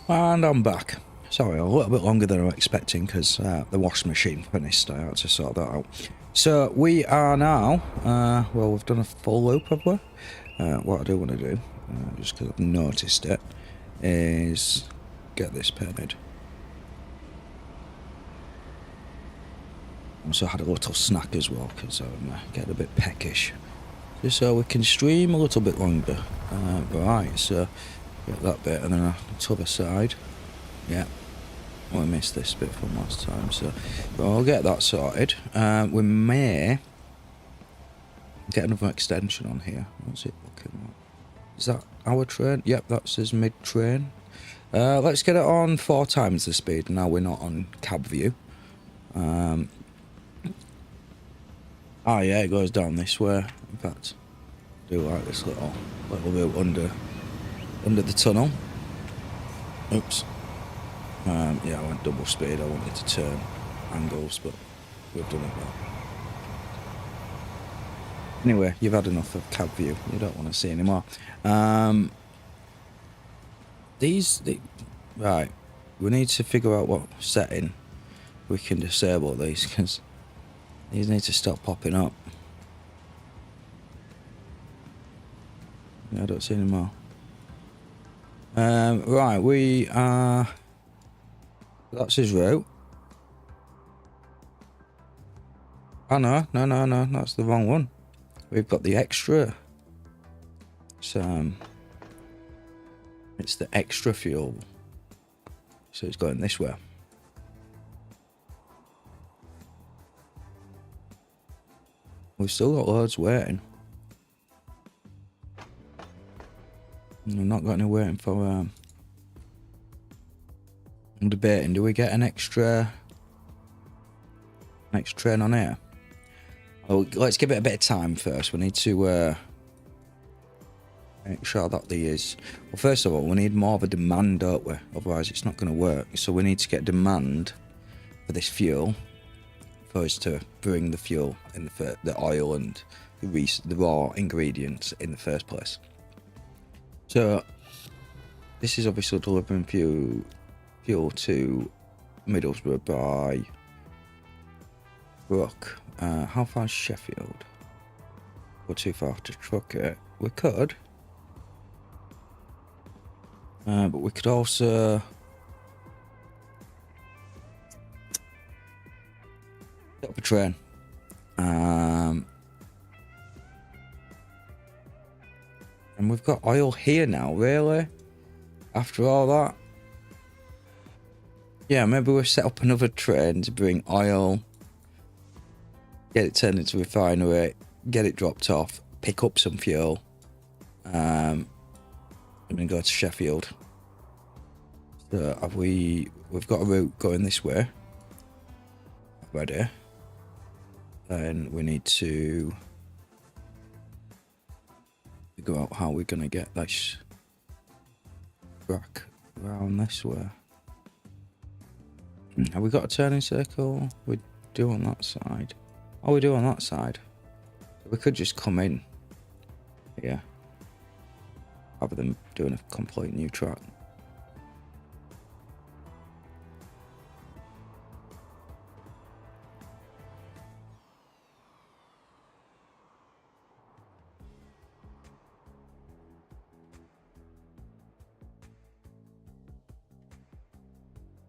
And I'm back. Sorry, a little bit longer than I'm expecting because the washing machine finished. I had to sort that out. So we are now, well, we've done a full loop, have we? What I do want to do, just because I've noticed it, is get this painted. Also had a little snack as well because I'm getting a bit peckish. Just so we can stream a little bit longer. Right, so get that bit and then the other side. Yeah. I missed this bit from last time, so I'll get that sorted. We may get another extension on here. What's it looking like? Is that our train? Yep, that's his mid-train. Let's get it on 4 times the speed. Now we're not on cab view. Oh yeah, it goes down this way. In fact, I do like this little route under the tunnel. Oops. Yeah, I went double speed. I wanted to turn angles, but we've done it well. Anyway, you've had enough of cab view. You don't want to see anymore. Right. We need to figure out what setting we can disable these, because these need to stop popping up. Yeah, I don't see anymore. Right, we are... That's his route. Oh no, that's the wrong one. We've got the extra. It's the extra fuel. So it's going this way. We've still got loads waiting. We've not got any waiting for I'm debating, do we get an extra next train on here? Oh, let's give it a bit of time first. We need to make sure that there is... Well, first of all, we need more of a demand, don't we? Otherwise, it's not going to work. So we need to get demand for this fuel for us to bring the fuel in the oil and the raw ingredients in the first place. So this is obviously delivering fuel to Middlesbrough by truck. How far is Sheffield? We're too far to truck it. We could. But we could also set up a train. And we've got oil here now, really? After all that? Yeah, maybe we'll set up another train to bring oil, get it turned into a refinery, get it dropped off, pick up some fuel, and then go to Sheffield. So we've got a route going this way already. Then we need to figure out how we're going to get this track around this way. Have we got a turning circle? We do on that side. Oh, we do on that side. We could just come in here rather than doing a complete new track.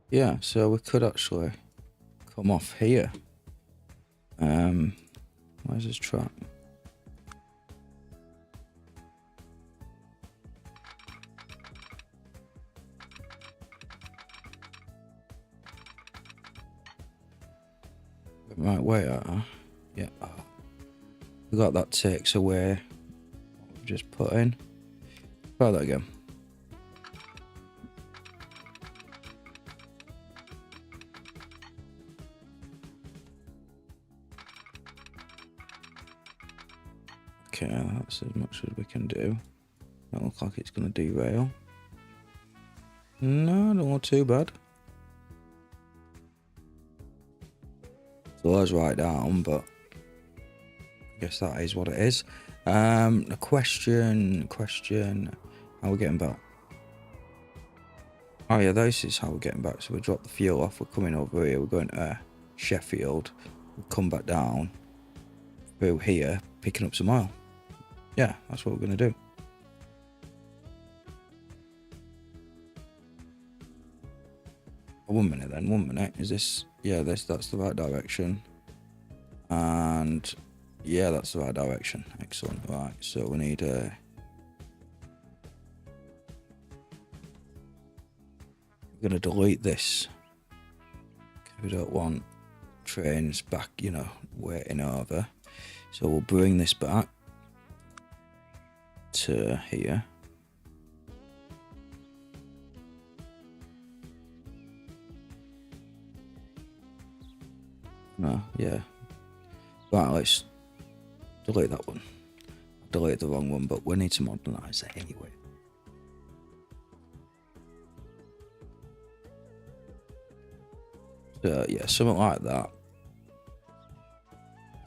Yeah, so we could actually come off here. Where's this track? Right, where? Yeah. We got that takes away what we've just put in. Try that again. Okay, that's as much as we can do. Don't look like it's going to derail. No, don't look too bad. Slows right down, but I guess that is what it is. A question. How are we getting back? Oh yeah, this is how we're getting back. So we drop the fuel off. We're coming over here. We're going to Sheffield. We'll come back down through here, picking up some oil. Yeah, that's what we're going to do. Oh, 1 minute then, 1 minute. Is this... Yeah, that's the right direction. And... Yeah, that's the right direction. Excellent. Right, so we need a... We're going to delete this. We don't want trains back, you know, waiting over. So we'll bring this back to here. No, yeah. Right, let's delete that one. Delete the wrong one, but we need to modernise it anyway. So yeah, something like that.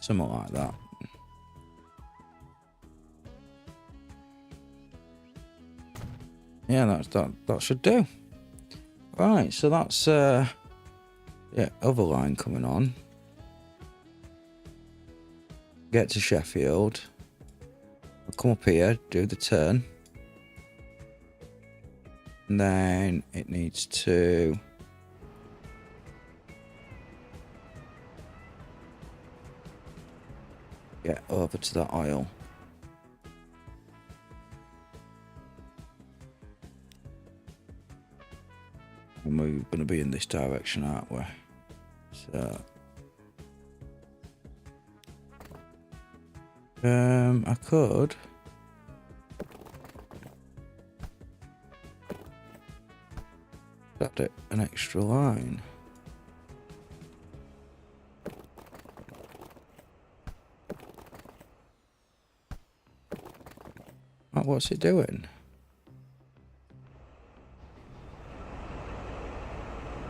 Something like that. Yeah, that should do. Right, so that's yeah, other line coming on. Get to Sheffield. We'll come up here, do the turn. And then it needs to get over to that oil. And we're going to be in this direction, aren't we? So I could add it an extra line. Oh, what's it doing?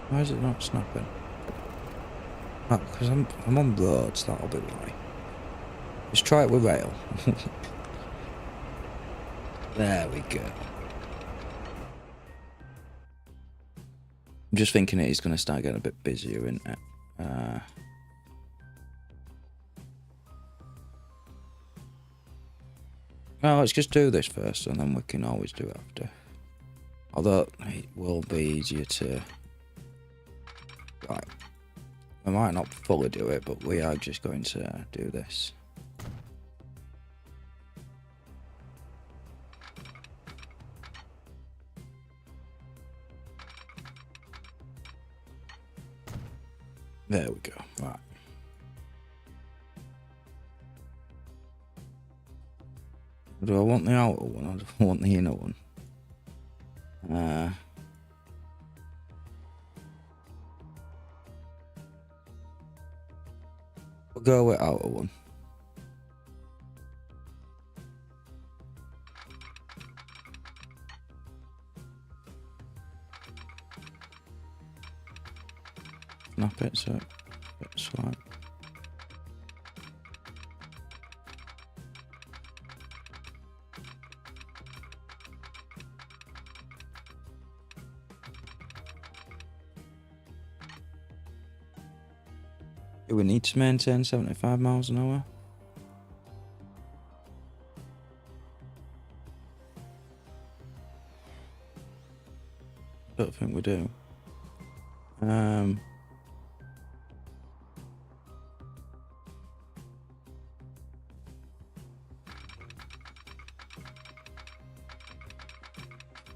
Why is it not snapping? Oh, because I'm on roads, that'll be why. Let's try it with rail. There we go. I'm just thinking it is going to start getting a bit busier, isn't it? Well, let's just do this first and then we can always do it after. Although it will be easier to... Right. We might not fully do it, but we are just going to do this. There we go. Right. Do I want the outer one or do I want the inner one? We'll go with outer one. Snap it so it's like. Do we need to maintain 75 miles an hour? Don't think we do.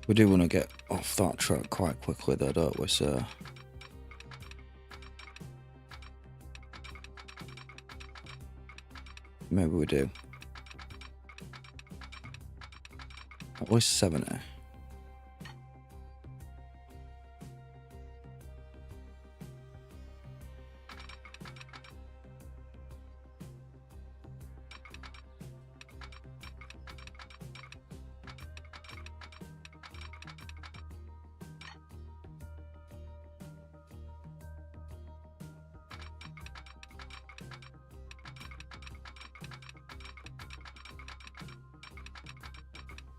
We do want to get off that track quite quickly though, don't we, so... Maybe we do. At least 70.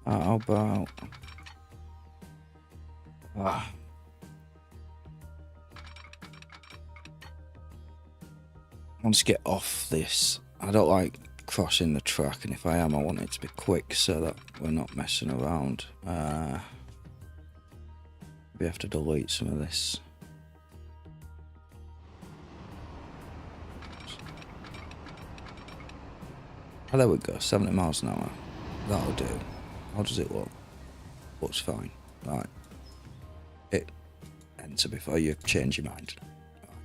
How about... want to get off this. I don't like crossing the track, and if I am, I want it to be quick so that we're not messing around. We have to delete some of this. Oh, there we go, 70 miles an hour. That'll do. How does it look? Looks fine. Right. Hit enter before you change your mind. Right.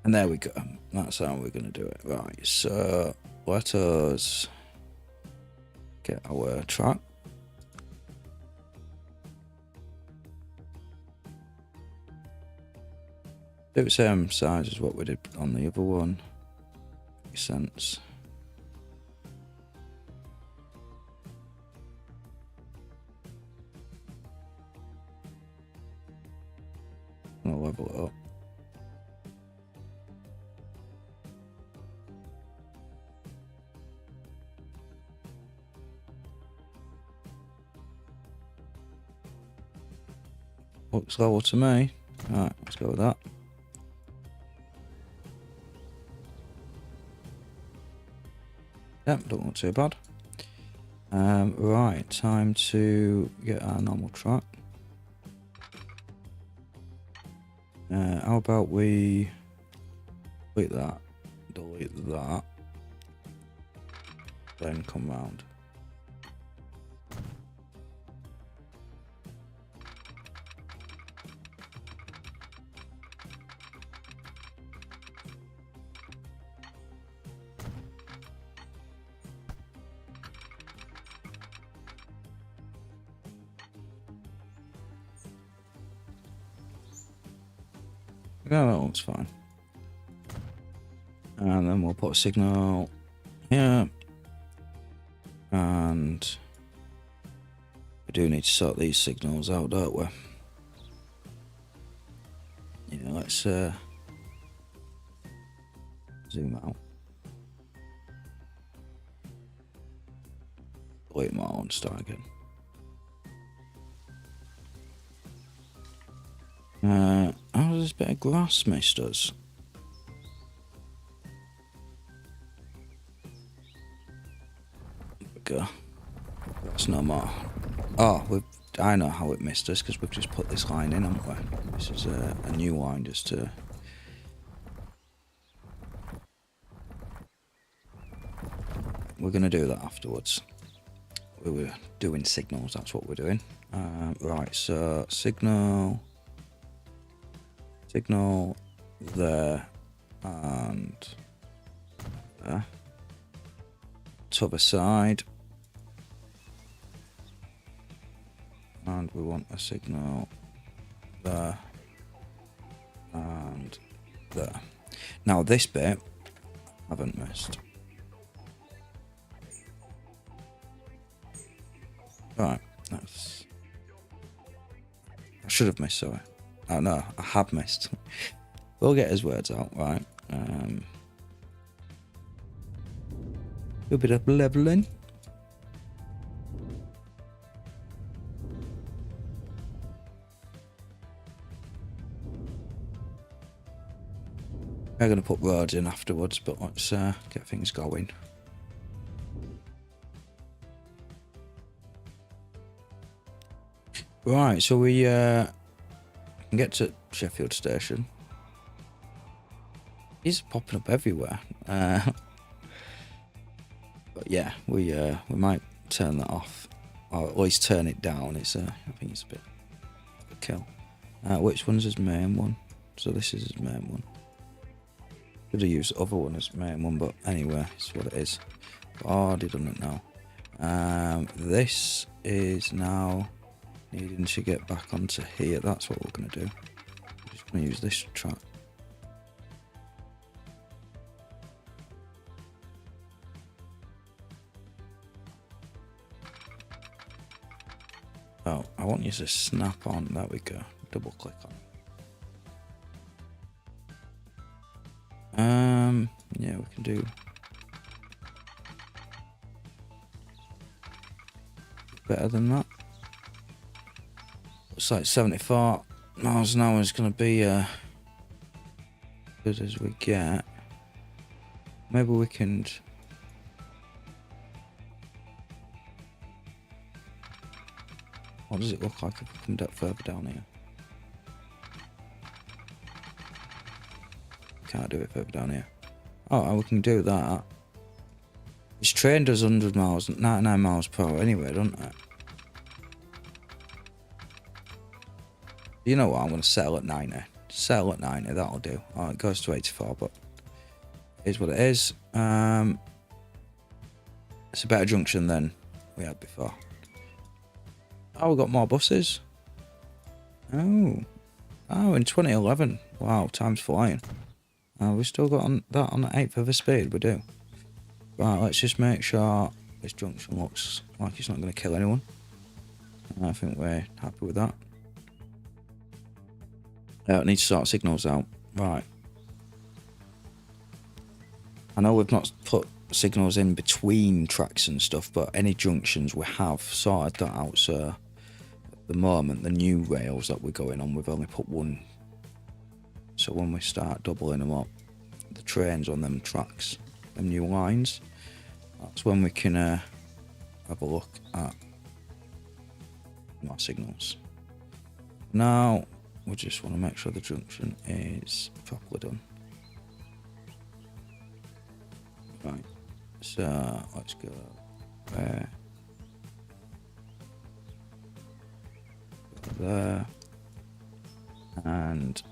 And there we go. That's how we're going to do it. Right, so let us get our track. Do the same size as what we did on the other one. Makes sense. I'll level it up. Looks level to me. Alright, let's go with that. Yep, don't look too bad. Right, time to get our normal track. How about we delete that, then come round. Yeah, that looks fine. And then we'll put a signal here. And we do need to sort these signals out, don't we? Yeah, let's zoom out. Delete them all and start again. How does this bit of grass missed us? There we go. That's no more. Oh, I know how it missed us because we've just put this line in, haven't we? This is a new line just to... We're going to do that afterwards. We were doing signals, that's what we're doing. Right, so signal there and there. To the side. And we want a signal there and there. Now this bit I haven't missed. Right, that's... I should have missed, sorry. Oh no, I have missed. We'll get his words out, right. A bit of leveling. I'm going to put roads in afterwards, but let's get things going. Right, so we can get to Sheffield Station. He's popping up everywhere. But yeah, we might turn that off, or at least turn it down. It's I think it's a bit of a kill. Which one's his main one? So this is his main one. Could have used the other one as main one, but anyway, it's what it is. I've already done it now. This is now needing to get back onto here. That's what we're going to do. I'm just going to use this track. Oh, I want you to snap on. There we go. Double click on. Yeah, we can do better than that. Looks like 74 miles an hour is going to be Because as we get... Maybe we can... What does it look like if we come further down here? Can't do it further down here. Oh, we can do that. This train does 100 miles, 99 miles per hour anyway, doesn't it? You know what? I'm going to settle at 90. Settle at 90, that'll do. Oh, it goes to 84, but it is what it is. It's a better junction than we had before. Oh, we've got more buses. Oh, in 2011. Wow, time's flying. We've still got that on the 8th of a speed, we do. Right, let's just make sure this junction looks like it's not going to kill anyone. I think we're happy with that. I need to sort signals out. Right. I know we've not put signals in between tracks and stuff, but any junctions we have sorted that out, so at the moment, the new rails that we're going on, we've only put one. So when we start doubling them up, the trains on them tracks, them new lines, that's when we can have a look at our signals. Now, we just want to make sure the junction is properly done. Right, so let's go there. Go there. And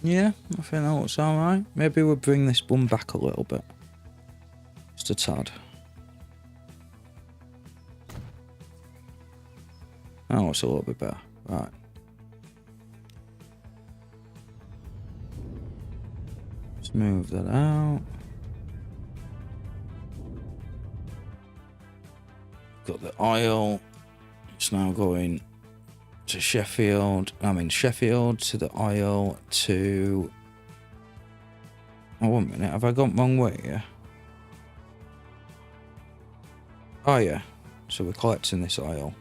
yeah, I think that looks alright. Maybe we'll bring this one back a little bit. Just a tad. That looks a little bit better. Right. Let's move that out. Got the oil. It's now going to Sheffield. Sheffield to the oil to... Oh, 1 minute. Have I gone wrong way here? Oh, yeah. So we're collecting this oil.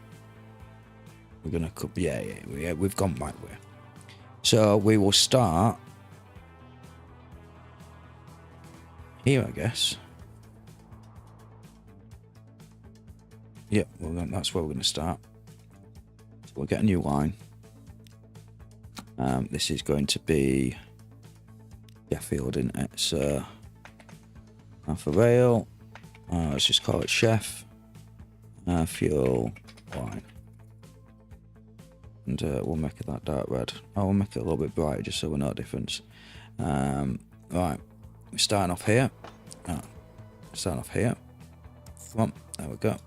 We're going to... Yeah, we've gone right way. So we will start here, I guess. Yep, that's where we're going to start. So we'll get a new line. This is going to be Sheffield, isn't it? So half a rail. Let's just call it Chef. Fuel line. And we'll make it that dark red. We'll make it a little bit brighter just so we know the difference. Right, we're starting off here. Starting off here. Come on, there we go.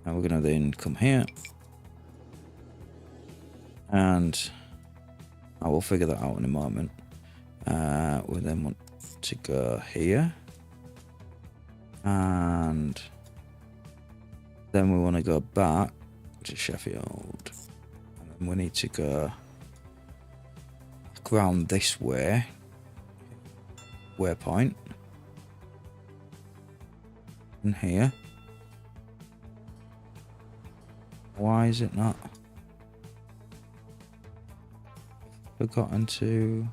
And we're going to then come here. And I will figure that out in a moment. We then want to go here. And then we want to go back to Sheffield. And then we need to go around this way. Waypoint. And here. Why is it not forgotten to...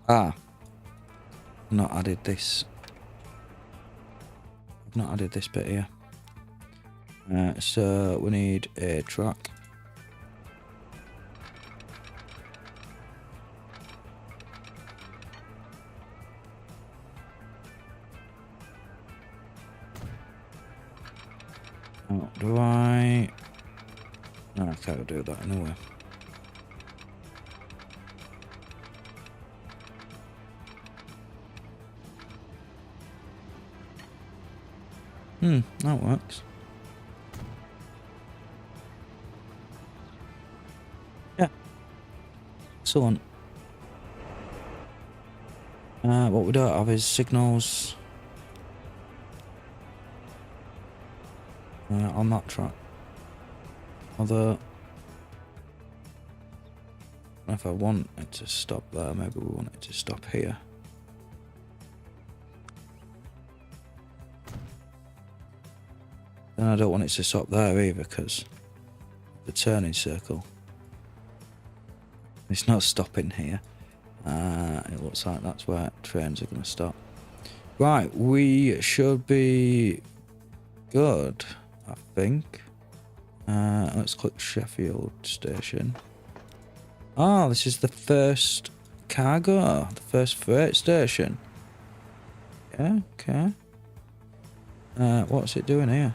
I've not added this. I've not added this bit here. So we need a track. Oh, do I? No, I can't do that anyway. That works. Yeah. Excellent. What we don't have is signals on that track. Although, if I want it to stop there, maybe we want it to stop here. And I don't want it to stop there either, because the turning circle. It's not stopping here. It looks like that's where trains are going to stop. Right, we should be good, I think. Let's click Sheffield Station. Oh, this is the first cargo, the first freight station. Yeah, okay. What's it doing here?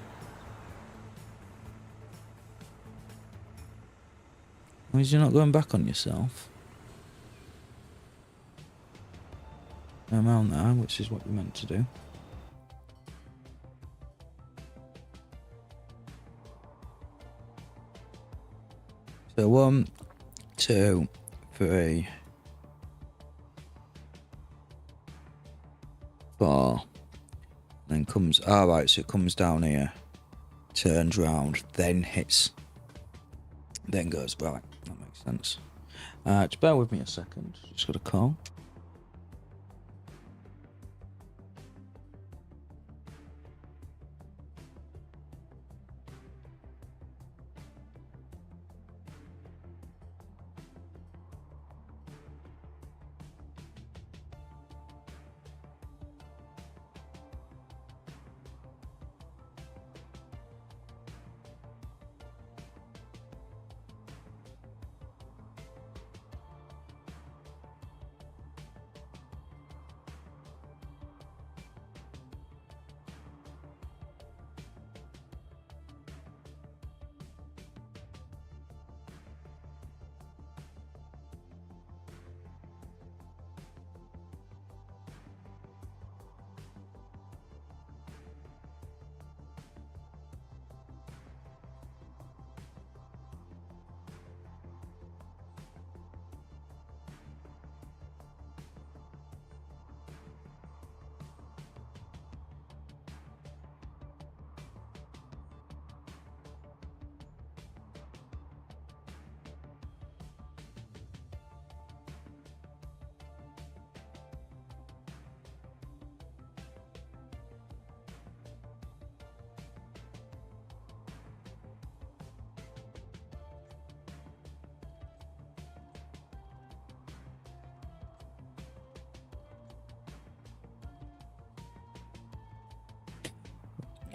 Why is you not going back on yourself? Around there, which is what you're meant to do. So 1, 2, 3, 4. Then comes, alright, so it comes down here, turns round, then hits, then goes right. That makes sense. Just bear with me a second, just got a call.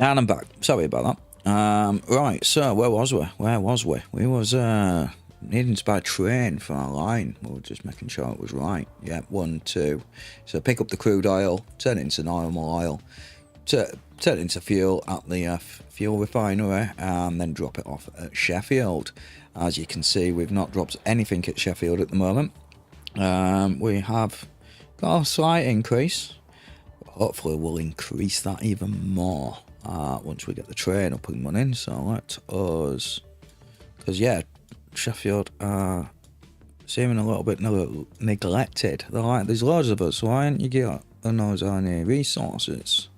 And I'm back. Sorry about that. Right, so where was we? We was needing to buy a train for our line. We were just making sure it was right. Yeah, 1, 2. So pick up the crude oil, turn it into normal oil, turn it into fuel at the fuel refinery, and then drop it off at Sheffield. As you can see, we've not dropped anything at Sheffield at the moment. We have got a slight increase. Hopefully we'll increase that even more once we get the train up and running. So let us, because yeah, Sheffield are seeming a little bit neglected. They're like, there's loads of us, why aren't you getting those any resources?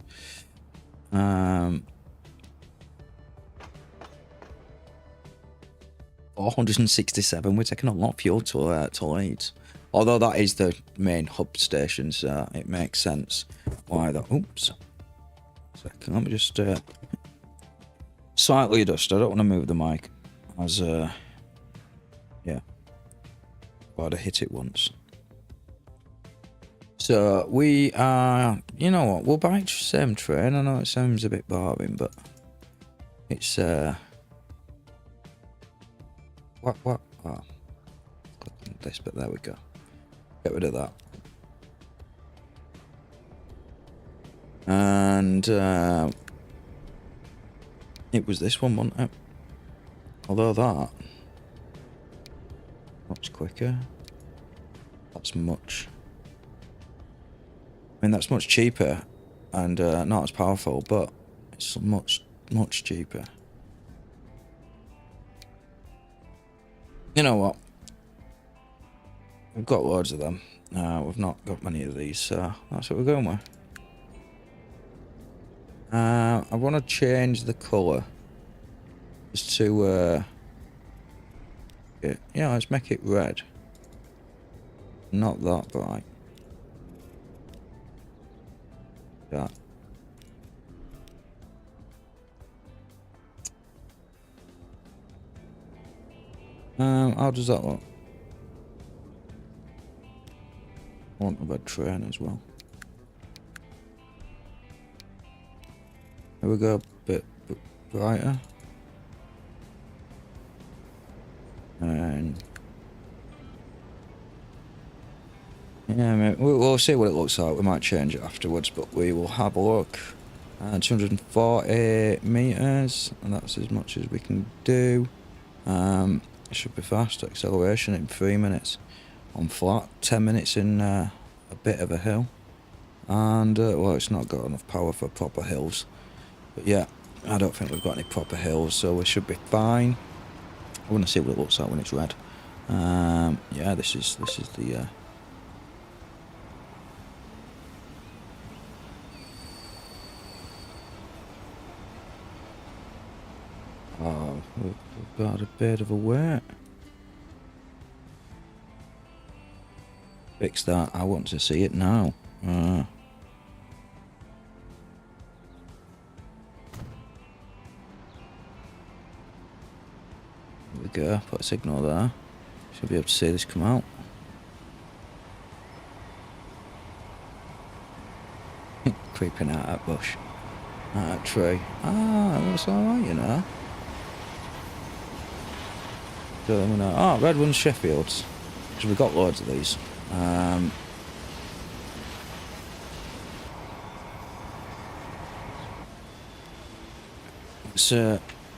467. We're taking a lot of fuel to Leeds. Although that is the main hub station, so it makes sense why that. Oops. Second, let me just slightly adjust. I don't want to move the mic, as yeah, I'd have hit it once. So we are, you know what? We'll buy the same train. I know it sounds a bit boring, but it's what? Oh, click on this, but there we go. Get rid of that. And it was this one, wasn't it? Although that much quicker. That's much. I mean, that's much cheaper and not as powerful, but it's much cheaper. You know what? We've got loads of them. We've not got many of these, so that's what we're going with. I want to change the colour just to yeah, let's make it red. Not that bright. That. How does that look? I want a red train as well. Here we go, a bit brighter. And yeah, mate, we'll see what it looks like. We might change it afterwards, but we will have a look. 240 meters, and that's as much as we can do. It should be fast. Acceleration in 3 minutes on flat, 10 minutes in a bit of a hill, and well, it's not got enough power for proper hills. But yeah, I don't think we've got any proper hills, so we should be fine. I want to see what it looks like when it's red. Yeah, this is the. Oh, we've got a bit of a wait. Fix that. I want to see it now. There we go. Put a signal there. Should be able to see this come out. Creeping out that bush. Out that tree. Ah, it looks alright, you know. So I'm gonna. Oh, red one's Sheffield's. Because we've got loads of these.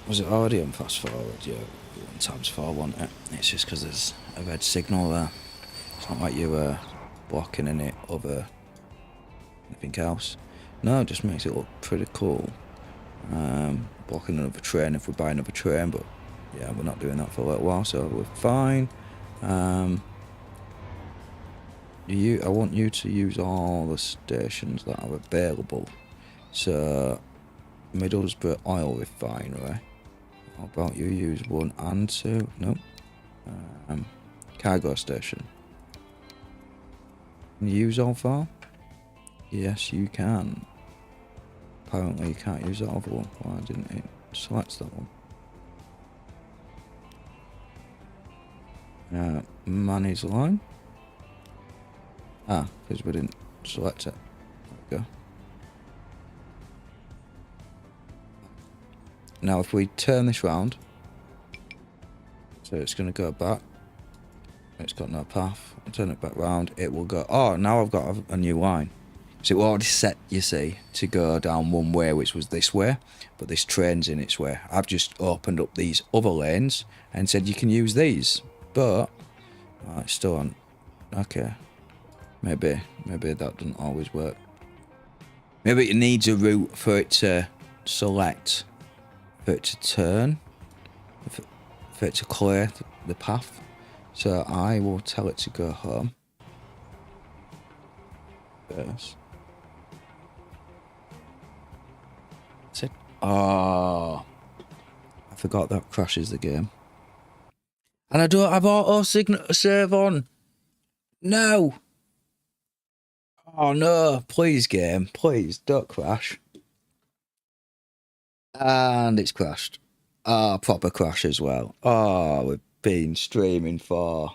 Was it already on fast forward? Yeah, ×4, wasn't it? It's just because there's a red signal there. It's not like you were blocking any other anything else. No, it just makes it look pretty cool. Blocking another train if we buy another train, but yeah, we're not doing that for a little while, so we're fine. I want you to use all the stations that are available. So, Middlesbrough Oil Refinery. How about you use 1 and 2? Nope. Cargo station. Can you use all 4? Yes, you can. Apparently you can't use that other one. Why didn't it select that one? Manage line. Ah, because we didn't select it. There we go. Now if we turn this round, so it's going to go back. It's got no path. I'll turn it back round. It will go. Oh, now I've got a new line. So it was already set, you see, to go down one way, which was this way, but this train's in its way. I've just opened up these other lanes and said you can use these, but it's still on. Okay, maybe that doesn't always work. Maybe it needs a route for it to select, for it to turn, for it to clear the path. So I will tell it to go home first. Oh, I forgot that crashes the game. And I don't have auto signal save on. No. Oh no, please game, please don't crash. And it's crashed. Ah, proper crash as well. Oh, we've been streaming for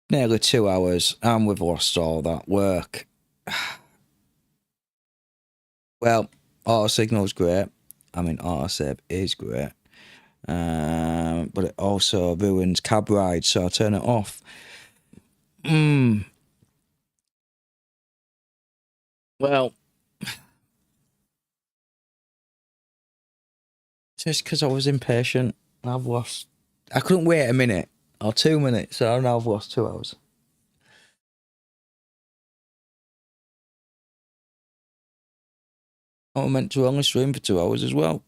nearly 2 hours and we've lost all that work. Well, auto signal's great. I mean, auto save is great. But it also ruins cab rides, so I turn it off. Well, just because I was impatient, I've lost. I couldn't wait a minute or 2 minutes, so now I've lost 2 hours. I meant to only stream for 2 hours as well.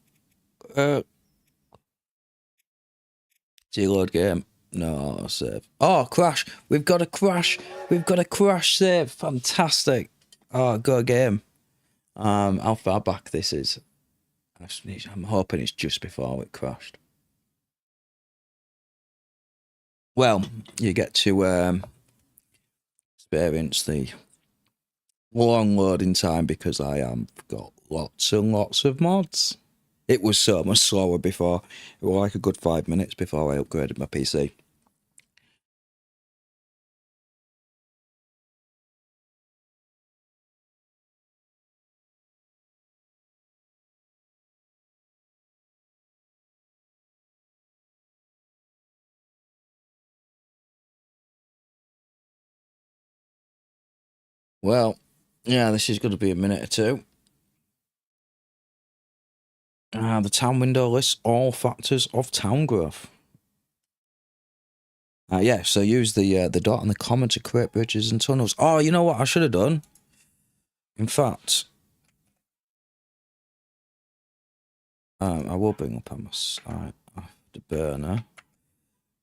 G-load game. No, save. Oh, crash. We've got a crash. We've got a crash save. Fantastic. Oh, go game. How far back this is. I'm hoping it's just before it crashed. Well, you get to experience the long loading time because I have got lots and lots of mods. It was so much slower before. It was like a good 5 minutes before I upgraded my PC. Well, yeah, this is going to be a minute or two. The town window lists all factors of town growth. Yeah, so use the dot and the comma to create bridges and tunnels. Oh, you know what I should have done? In fact, I will bring up on my site the burner.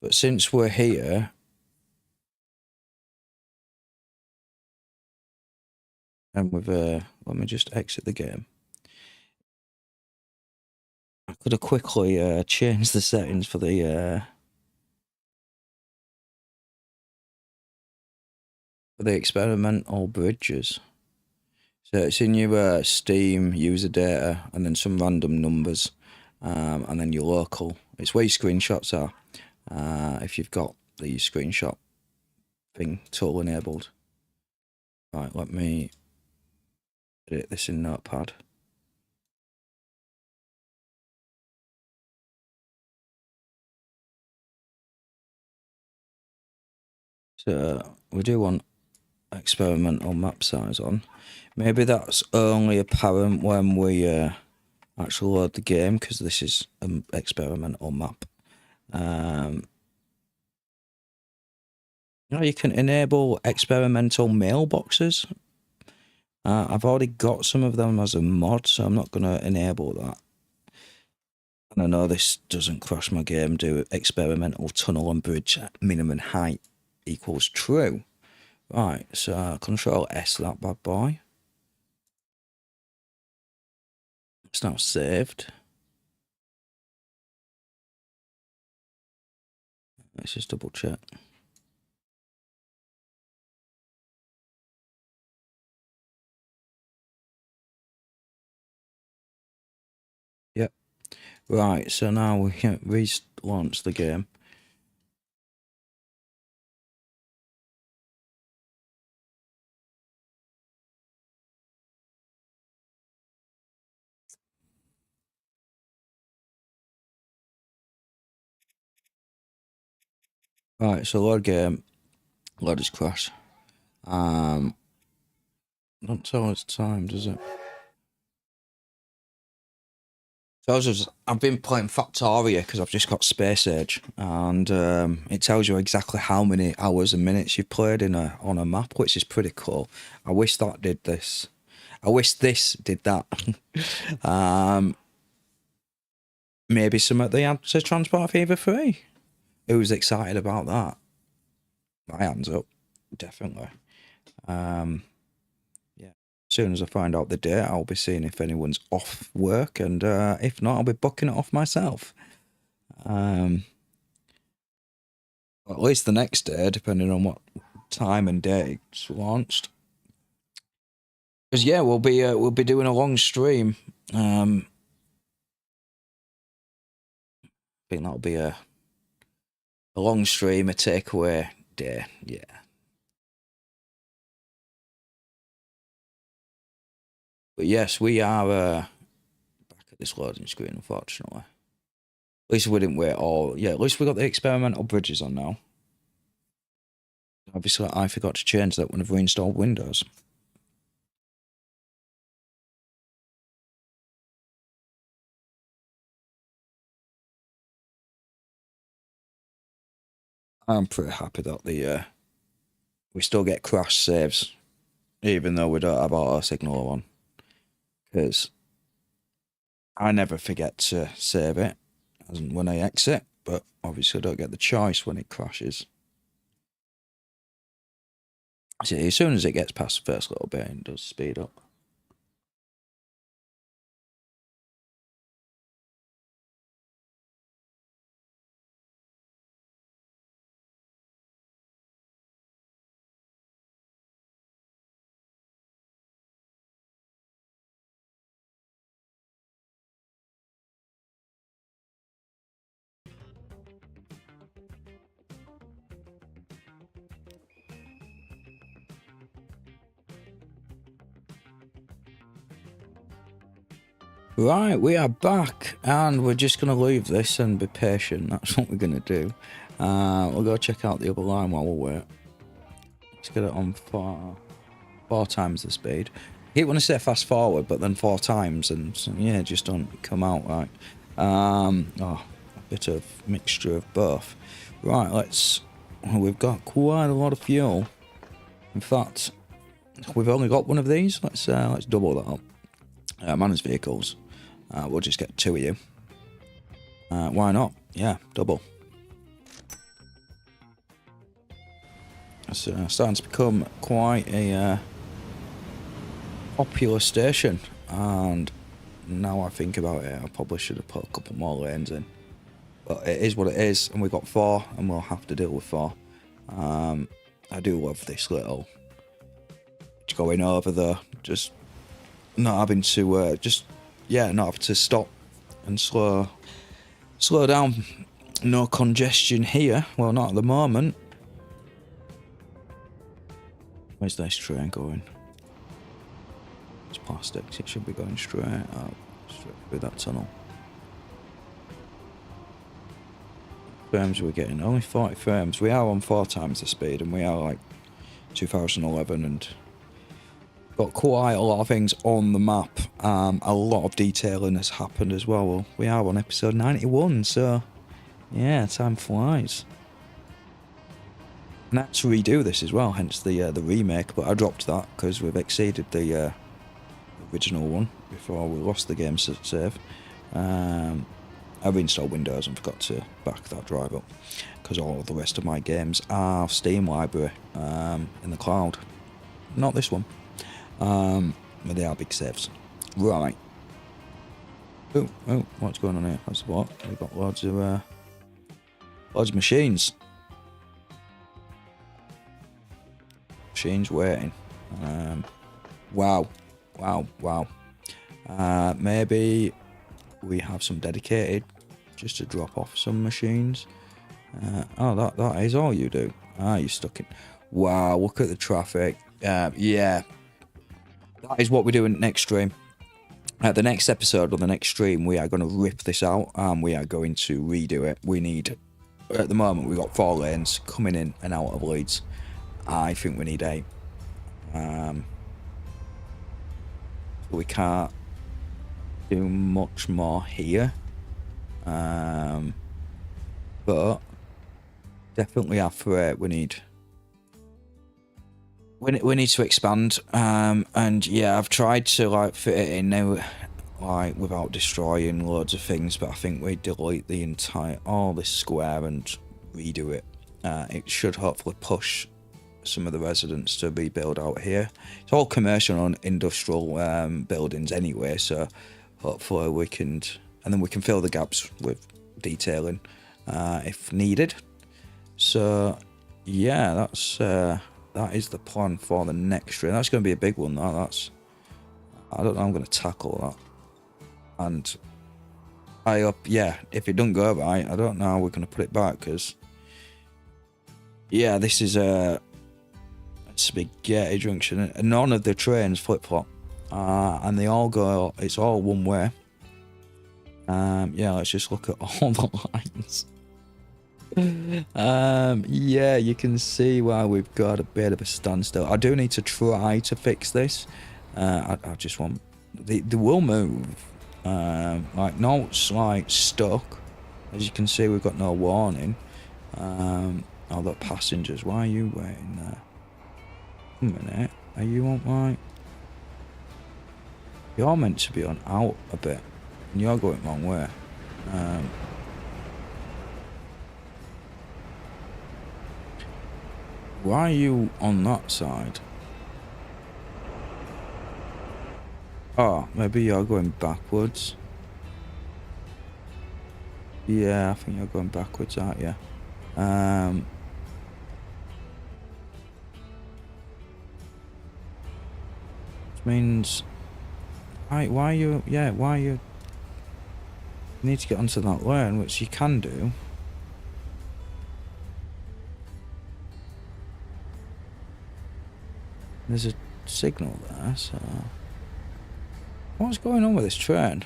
But since we're here, and with let me just exit the game. I could have quickly changed the settings for the experimental bridges. So it's in your Steam user data, and then some random numbers, and then your local. It's where your screenshots are. If you've got the screenshot thing tool enabled. Right, let me edit this in Notepad. So we do want experimental map size on. Maybe that's only apparent when we actually load the game, because this is an experimental map. You can enable experimental mailboxes. I've already got some of them as a mod, so I'm not going to enable that. And I know this doesn't crash my game. Do experimental tunnel and bridge at minimum height equals true. Right, so Control S that bad boy. It's now saved. Let's just double check. Yep. Right, so now we can relaunch the game. Right, so load game. Load is crash. Don't tell us time, does it? I've been playing Factoria because I've just got Space Age, and it tells you exactly how many hours and minutes you've played on a map, which is pretty cool. I wish that did this. I wish this did that. Maybe something they had to Transport Fever 3. Who's excited about that? My hands up, definitely. Yeah. As soon as I find out the date, I'll be seeing if anyone's off work, and if not, I'll be booking it off myself. At least the next day, depending on what time and day it's launched. Because yeah, we'll be doing a long stream. I think that'll be a long stream, a takeaway day. Yeah. But yes, we are back at this loading screen, unfortunately. At least we didn't wait all. Yeah, at least we got the experimental bridges on now. Obviously, I forgot to change that when I've reinstalled Windows. I'm pretty happy that we still get crash saves, even though we don't have auto signal on, because I never forget to save it when I exit, but obviously I don't get the choice when it crashes. See, as soon as it gets past the first little bit, it does speed up. Right, we are back, and we're just going to leave this and be patient. That's what we're going to do. We'll go check out the other line while we wait. Let's get it on four times the speed. I keep want to say fast forward, but then 4 times, and so, yeah, it just don't come out right. A bit of mixture of both. Right, we've got quite a lot of fuel. In fact, we've only got one of these. Let's double that up. Managed vehicles. We'll just get 2 of you. Why not? Yeah, double. It's starting to become quite a popular station, and now I think about it, I probably should have put a couple more lanes in. But it is what it is, and we've got 4, and we'll have to deal with 4. I do love this little going over there, just not having to not having to stop and slow down. No congestion here. Well, not at the moment. Where's this train going? It's plastics. It should be going straight out, straight through that tunnel. Frames we're getting only 40 frames. We are on 4 times the speed, and we are like 2011, and got quite a lot of things on the map. A lot of detailing has happened as well. We are on episode 91, so yeah, time flies. And I had to redo this as well, hence the remake, but I dropped that because we've exceeded the original one before we lost the game save. I've installed Windows and forgot to back that drive up because all of the rest of my games are Steam library in the cloud. Not this one. But they are big saves. Right. Oh, what's going on here? That's what? We've got loads of machines. Machines waiting. Wow. Maybe we have some dedicated just to drop off some machines. That is all you do. You're stuck in. Wow, look at the traffic. Yeah. That is what we're doing next stream. The next episode or the next stream, we are going to rip this out and we are going to redo it. We need, at the moment, we've got 4 lanes coming in and out of Leeds. I think we need 8. We can't do much more here. But definitely after 8, we need to expand, and yeah, I've tried to like fit it in now, like without destroying loads of things, but I think we delete all this square and redo it. It should hopefully push some of the residents to be built out here. It's all commercial and industrial buildings anyway, so hopefully we can fill the gaps with detailing if needed. So yeah, that is the plan for the next stream. That's going to be a big one. I don't know. I'm going to tackle that. And if it doesn't go right, I don't know how we're going to put it back, because yeah, this is a spaghetti junction. And none of the trains flip flop, and they all go. It's all one way. Let's just look at all the lines. Yeah, you can see why we've got a bit of a standstill. I do need to try to fix this. I just want they will move. Like no, it's like stuck. As you can see, we've got no warning. The passengers. Why are you waiting there? A minute. Are you on like? You're meant to be on out a bit, and you're going the wrong way. Why are you on that side? Oh, maybe you're going backwards. Yeah, I think you're going backwards, aren't you? Which means... why are you... Yeah, why are you... You need to get onto that lane, which you can do. There's a signal there, so... What's going on with this train?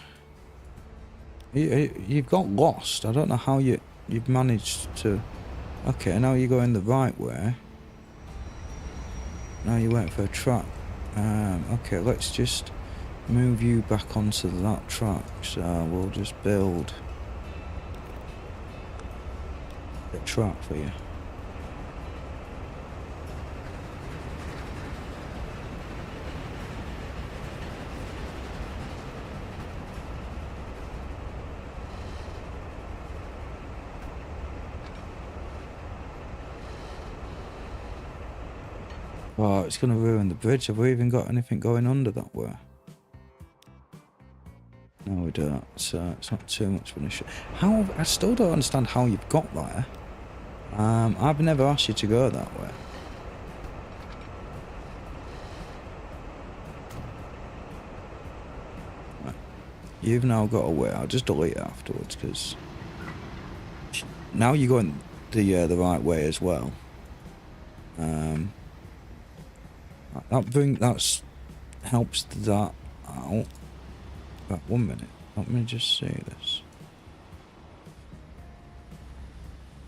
You've got lost. I don't know how you've managed to... Okay, now you're going the right way. Now you're waiting for a track. Okay, let's just move you back onto that track. So we'll just build a track for you. Oh, it's going to ruin the bridge. Have we even got anything going under that way? No, we don't. So it's not too much of an issue. How? I still don't understand how you've got there. I've never asked you to go that way. Right. You've now got away. I'll just delete it afterwards because now you're going the right way as well. That's helps that out. But 1 minute, let me just see this.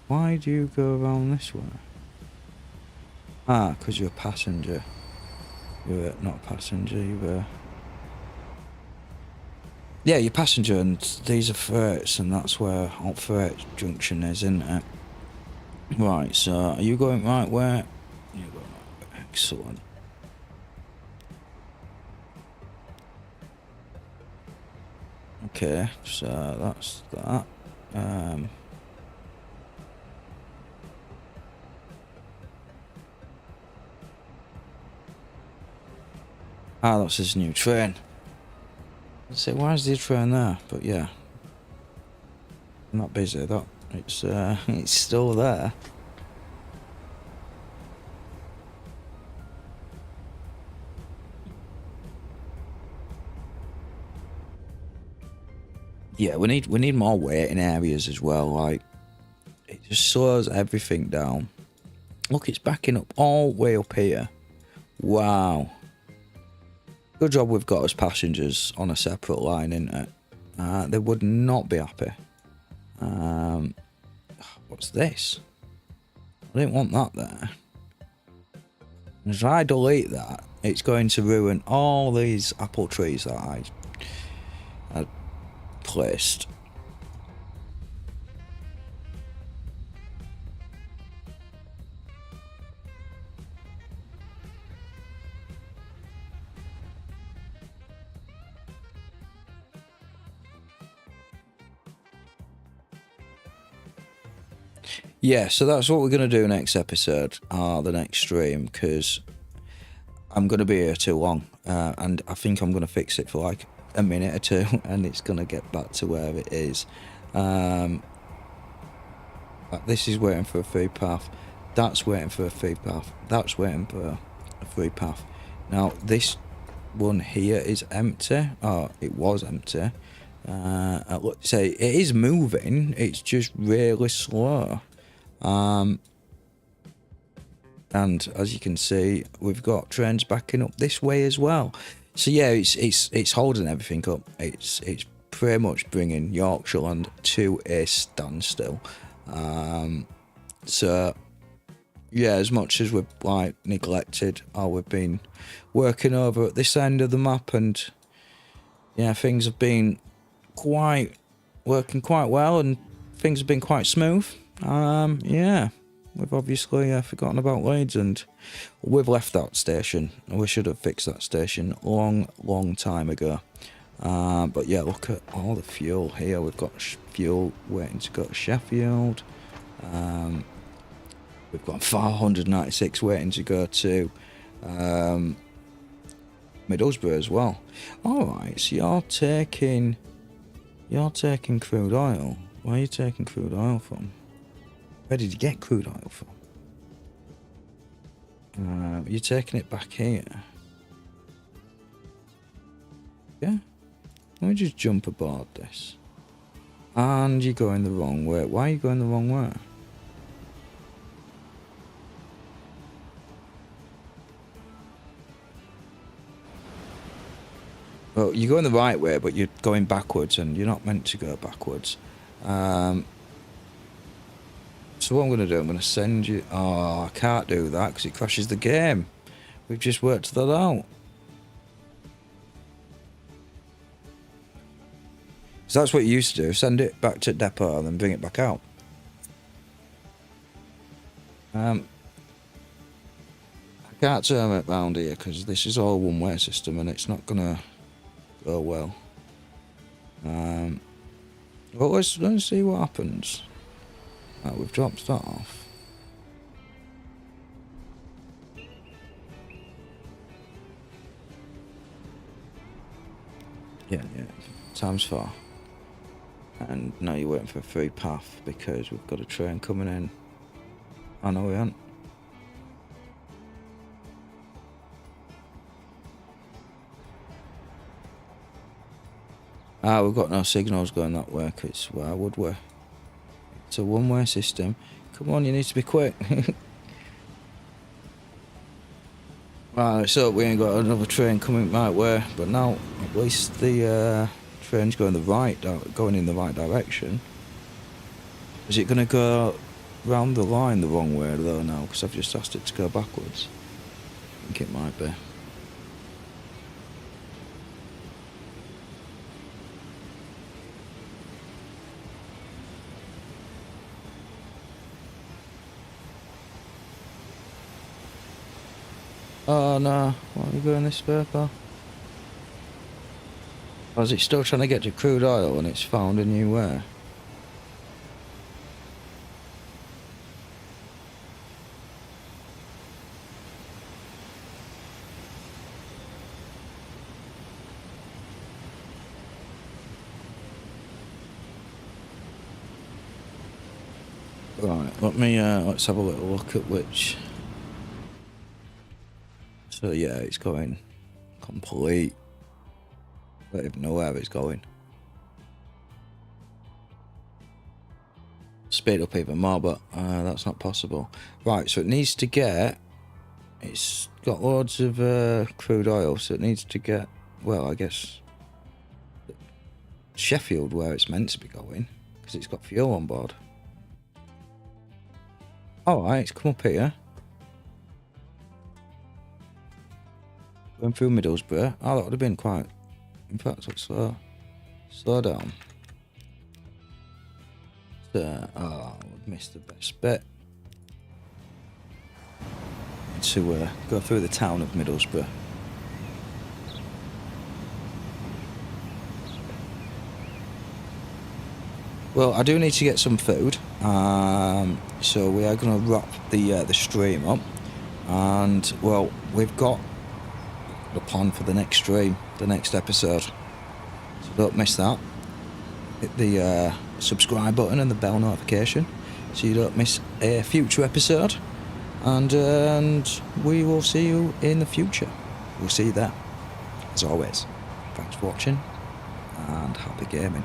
Why do you go around this way? Ah, because you're a passenger. You're not a passenger, you're yeah, you're a passenger, and these are freights, and that's where Alt Freight Junction is, isn't it? Right, so are you going right where? You're going right where. Excellent. Okay, so that's that. That's his new train. Let's say, why is the train there? But yeah, I'm not busy. That it's still there. Yeah, we need more waiting areas as well. Like, it just slows everything down. Look, it's backing up all the way up here. Wow. Good job we've got as passengers on a separate line, isn't it? They would not be happy. What's this? I didn't want that there. If I delete that, it's going to ruin all these apple trees that I placed. Yeah, so that's what we're going to do next episode, the next stream, because I'm going to be here too long, and I think I'm going to fix it for like a minute or two, and it's going to get back to where it is. This is waiting for a free path, that's waiting for a free path, that's waiting for a free path. Now, this one here is empty. Oh, it was empty. Look, say it is moving, it's just really slow. And as you can see, we've got trains backing up this way as well. So yeah, it's holding everything up. It's pretty much bringing YorkshireLand to a standstill. So yeah, as much as we've like neglected or we've been working over at this end of the map, and yeah, things have been working quite well, and things have been quite smooth. Yeah, we've obviously forgotten about Leeds, and we've left that station. We should have fixed that station long time ago. But yeah, look at all the fuel here. We've got fuel waiting to go to Sheffield. We've got 496 waiting to go to Middlesbrough as well. Alright, so you're taking crude oil. Where are you taking crude oil from? Where did you get crude oil from? You're taking it back here. Yeah. Let me just jump aboard this. And you're going the wrong way. Why are you going the wrong way? Well, you're going the right way, but you're going backwards, and you're not meant to go backwards. So what I'm going to do, I'm going to send you... Oh, I can't do that because it crashes the game. We've just worked that out. So that's what you used to do. Send it back to depot and then bring it back out. I can't turn it round here because this is all one-way system and it's not going to go well. Well, let's see what happens. Right, we've dropped that off. Yeah, time's 4. And now you're waiting for a free path because we've got a train coming in. Oh no, we aren't. Ah, we've got no signals going that way, because why would we? It's a one-way system. Come on, you need to be quick. Right, so we ain't got another train coming my way, but now at least the train's going in the right direction. Is it going to go round the line the wrong way though now? Because I've just asked it to go backwards. I think it might be. Oh no, why are you going this way for? Or is it still trying to get to crude oil and it's found a new way? Right, let's have a little look at which. So yeah, it's going complete. I don't even know where it's going. Speed up even more, but that's not possible. Right, so it needs to get... It's got loads of crude oil, so it needs to get... Well, I guess... Sheffield, where it's meant to be going, because it's got fuel on board. Alright, it's come up here. Going through Middlesbrough. Oh, that would have been quite... In fact, let's slow down. Oh, we've missed the best bit. To go through the town of Middlesbrough. Well, I do need to get some food. So we are going to wrap the stream up. And, well, we've got the plan for the next stream, the next episode, so don't miss that. Hit the subscribe button and the bell notification so you don't miss a future episode, and we will see you in the future. We'll see you there. As always, thanks for watching and happy gaming.